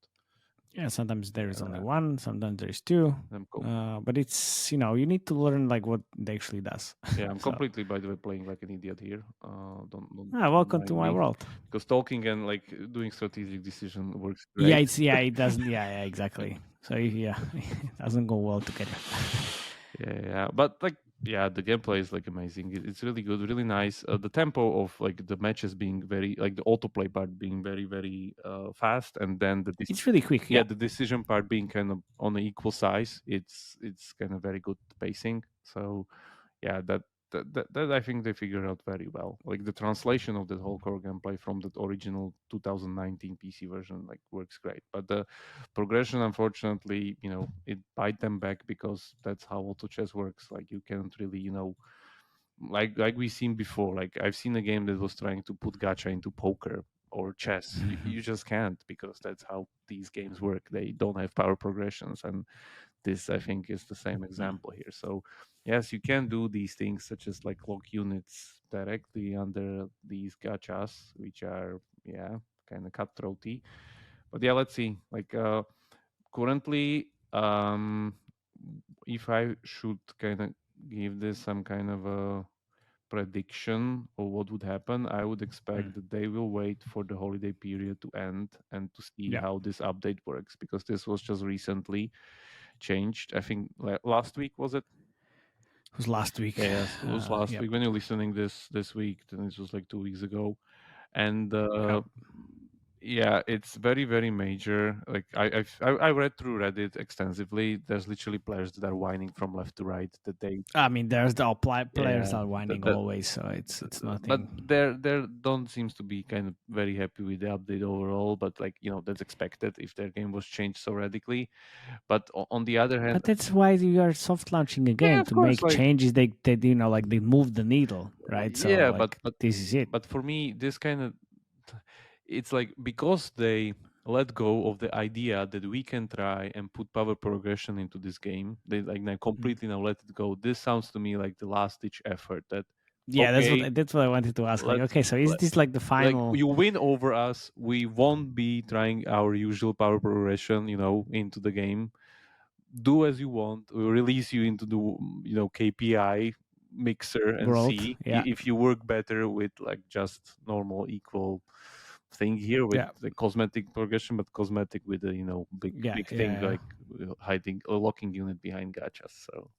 Yeah, sometimes there is only one, sometimes there is two. But it's you need to learn like what it actually does. Yeah, I'm completely, by the way, playing like an idiot here. Don't welcome to my world. Because talking and like doing strategic decision works great. Yeah, it doesn't. Yeah, exactly. So it doesn't go well together. Yeah, but like the gameplay is like amazing. It's really good, really nice. The tempo of like the matches being very like the autoplay part being very very fast, and then it's really quick. Yeah, the decision part being kind of on an equal size. It's kind of very good pacing. So yeah, that I think they figured out very well. Like the translation of the whole core gameplay from the original 2019 PC version like works great. But the progression, unfortunately, it bite them back because that's how auto chess works. Like you can't really, like we've seen before. Like I've seen a game that was trying to put gacha into poker or chess. You just can't, because that's how these games work. They don't have power progressions, and this I think is the same example here. So yes, you can do these things such as like lock units directly under these gachas, which are kind of cutthroaty. But yeah, let's see. Like currently, if I should kind of give this some kind of a prediction of what would happen, I would expect that they will wait for the holiday period to end and to see how this update works, because this was just recently changed. I think last week, was it? It was last week. Yes, it was last week. When you're listening this week, then it was like 2 weeks ago. And yeah, it's very very major. Like I read through Reddit extensively. There's literally players that are whining from left to right that they. I mean, there's the players are whining always, so it's nothing. But there don't seems to be kind of very happy with the update overall. But like that's expected if their game was changed so radically. But on the other hand, but that's why you are soft launching a game to make changes. They like they move the needle, right? So yeah, like, but this is it. But for me, this kind of. It's like because they let go of the idea that we can try and put power progression into this game, they like now completely now let it go. This sounds to me like the last ditch effort. That that's what I wanted to ask. Like, okay, so is this like the final? Like you win over us, we won't be trying our usual power progression, into the game. Do as you want. We'll release you into the KPI mixer and see if you work better with like just normal equal thing here with the cosmetic progression, but cosmetic with a big thing like hiding a locking unit behind gachas. So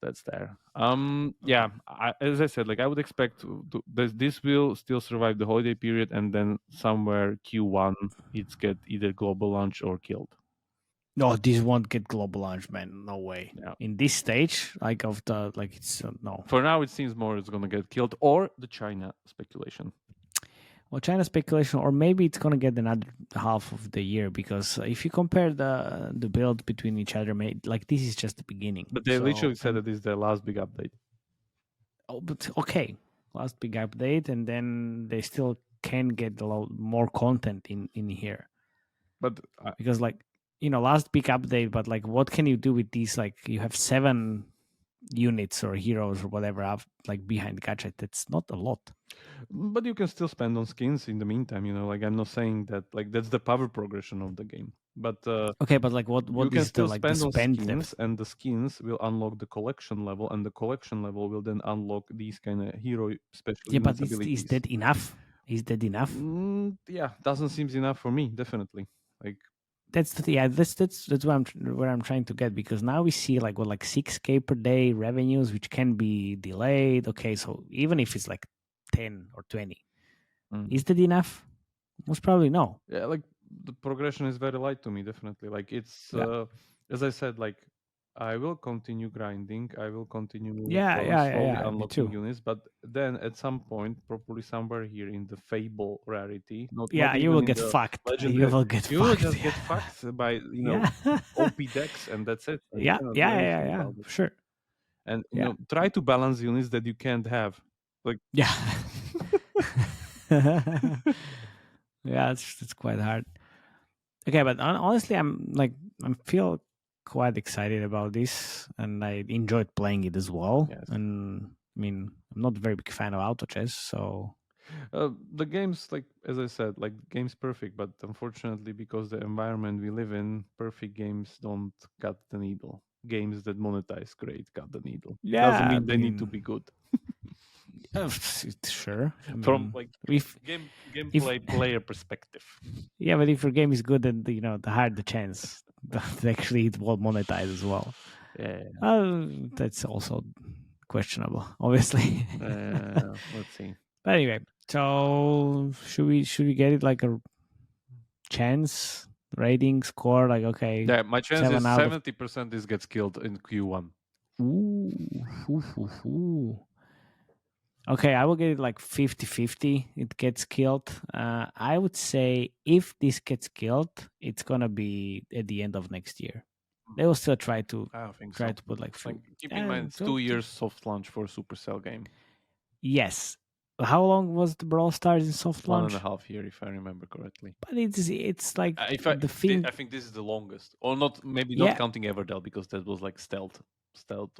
that's there. As I said, like I would expect this will still survive the holiday period, and then somewhere Q1 it's get either global launch or killed. No, this won't get global launch, man. No way. Yeah. In this stage, like of the it's no. For now, it seems more it's gonna get killed, or the China speculation. Well, China speculation, or maybe it's gonna get another half of the year, because if you compare the builds between each other, like this is just the beginning. But they literally said that this is their last big update. Oh, but okay, last big update, and then they still can get a lot more content in here. But because like last big update, but like what can you do with these? Like you have 7 units or heroes or whatever like behind gacha. That's not a lot. But you can still spend on skins in the meantime, like I'm not saying that like that's the power progression of the game. But okay, but like what you can is still the, like, spend the on spend skins, depth? and the skins will unlock the collection level, and the collection level will then unlock these kind of hero special. Yeah, but is that enough? Is that enough? Yeah, doesn't seem enough for me. Definitely, like. That's where I'm trying to get, because now we see like 6K per day revenues, which can be delayed. Okay, so even if it's like 10 or 20, is that enough? Most probably no. Yeah, like the progression is very light to me. Definitely, like it's as I said, like I will continue grinding. I will continue Yeah, unlocking units, but then at some point, probably somewhere here in the Fable rarity, not you even will in get the fucked. legendary, You will get you will fucked. just get fucked by OP decks, and that's it. And you cannot do anything about it. Sure. And try to balance units that you can't have. Like yeah, it's quite hard. Okay, but honestly, I feel quite excited about this, and I enjoyed playing it as well. Yes. And I mean, I'm not a very big fan of auto chess, so the game's like, as I said, like game's perfect, but unfortunately, because the environment we live in, perfect games don't cut the needle. Games that monetize great cut the needle. Yeah, Doesn't mean they need to be good. Sure. From like gameplay player perspective. Yeah, but if your game is good, then the higher the chance that actually it will monetize as well. Yeah. That's also questionable, obviously. Let's see. But anyway, so should we get it like a chance rating score? Like, okay, yeah, my chance is 70% this gets killed in Q1. Ooh. Okay, I will get it like 50-50. It gets killed. I would say if this gets killed, it's gonna be at the end of next year. They will still try to to put like keep in mind it's 2 years soft launch for a Supercell game. Yes. How long was the Brawl Stars in soft launch? 1.5 years, if I remember correctly. But it's like I think this is the longest, or not counting Everdell, because that was like stealth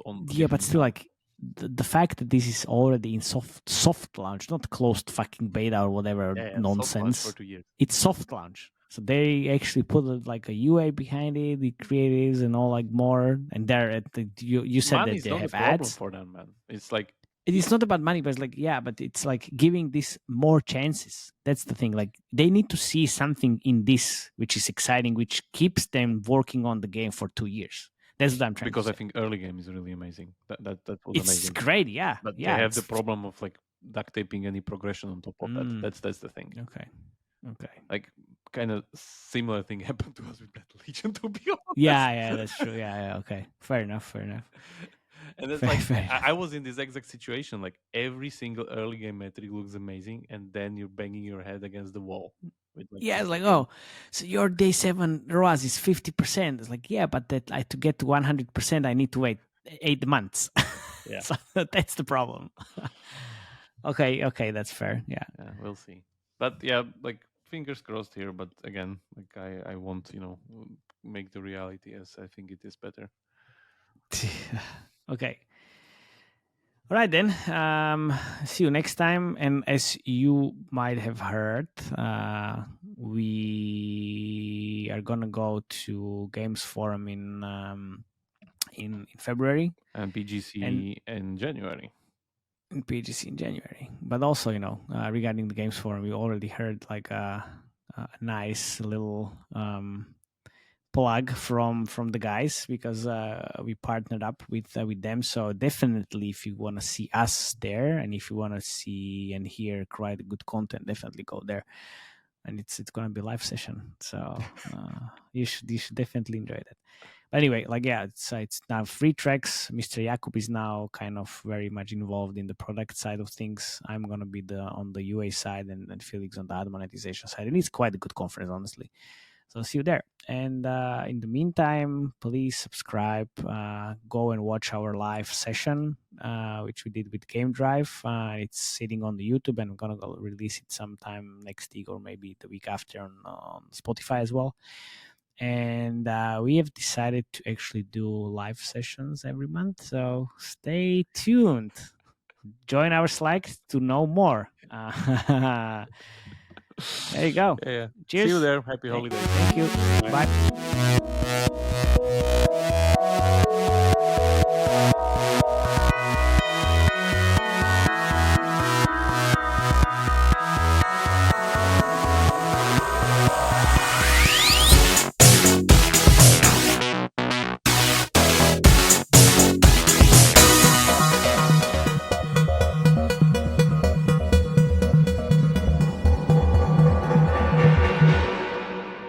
on. Yeah, but still, like the fact that this is already in soft launch, not closed fucking beta or whatever nonsense. For 2 years. It's soft launch, so they actually put like a UA behind it, the creatives and all like more. And they're at you said Money's that they not have a problem ads for them, man. It's like. It's not about money, but it's like, but it's like giving this more chances. That's the thing. Like they need to see something in this which is exciting, which keeps them working on the game for 2 years. That's what I'm trying to say. Because I think early game is really amazing. That was it's amazing. It's great, yeah. But they have the problem of like duct taping any progression on top of that. That's the thing. Okay. Like kind of similar thing happened to us with Battle Legion, to be honest. Yeah, that's true. Yeah, okay. Fair enough. And it's I was in this exact situation. Like every single early game metric looks amazing, and then you're banging your head against the wall. With it's like, oh, so your day 7 ROAS is 50%. It's like, yeah, but that to get to 100%, I need to wait 8 months. Yeah, so that's the problem. Okay, that's fair. Yeah, we'll see. But yeah, like fingers crossed here. But again, like I won't, make the reality as I think it is better. Okay. All right then. See you next time. And as you might have heard, we are gonna go to Games Forum in February and PGC in January. But also, regarding the Games Forum, we already heard like a nice little plug from the guys, because we partnered up with them. So definitely, if you want to see us there, and if you want to see and hear quite good content, definitely go there. And it's going to be a live session, so you should definitely enjoy that. But anyway, it's now 3 tracks. Mr. Jakub is now kind of very much involved in the product side of things. I'm going to be on the UA side, and Felix on the ad monetization side. And it's quite a good conference, honestly. So see you there. And in the meantime, please subscribe. Go and watch our live session, which we did with Game Drive. It's sitting on the YouTube, and I'm going to release it sometime next week or maybe the week after on Spotify as well. And we have decided to actually do live sessions every month. So stay tuned. Join our Slack to know more. There you go. Yeah. Cheers. See you there. Happy holidays. Thank you. Bye.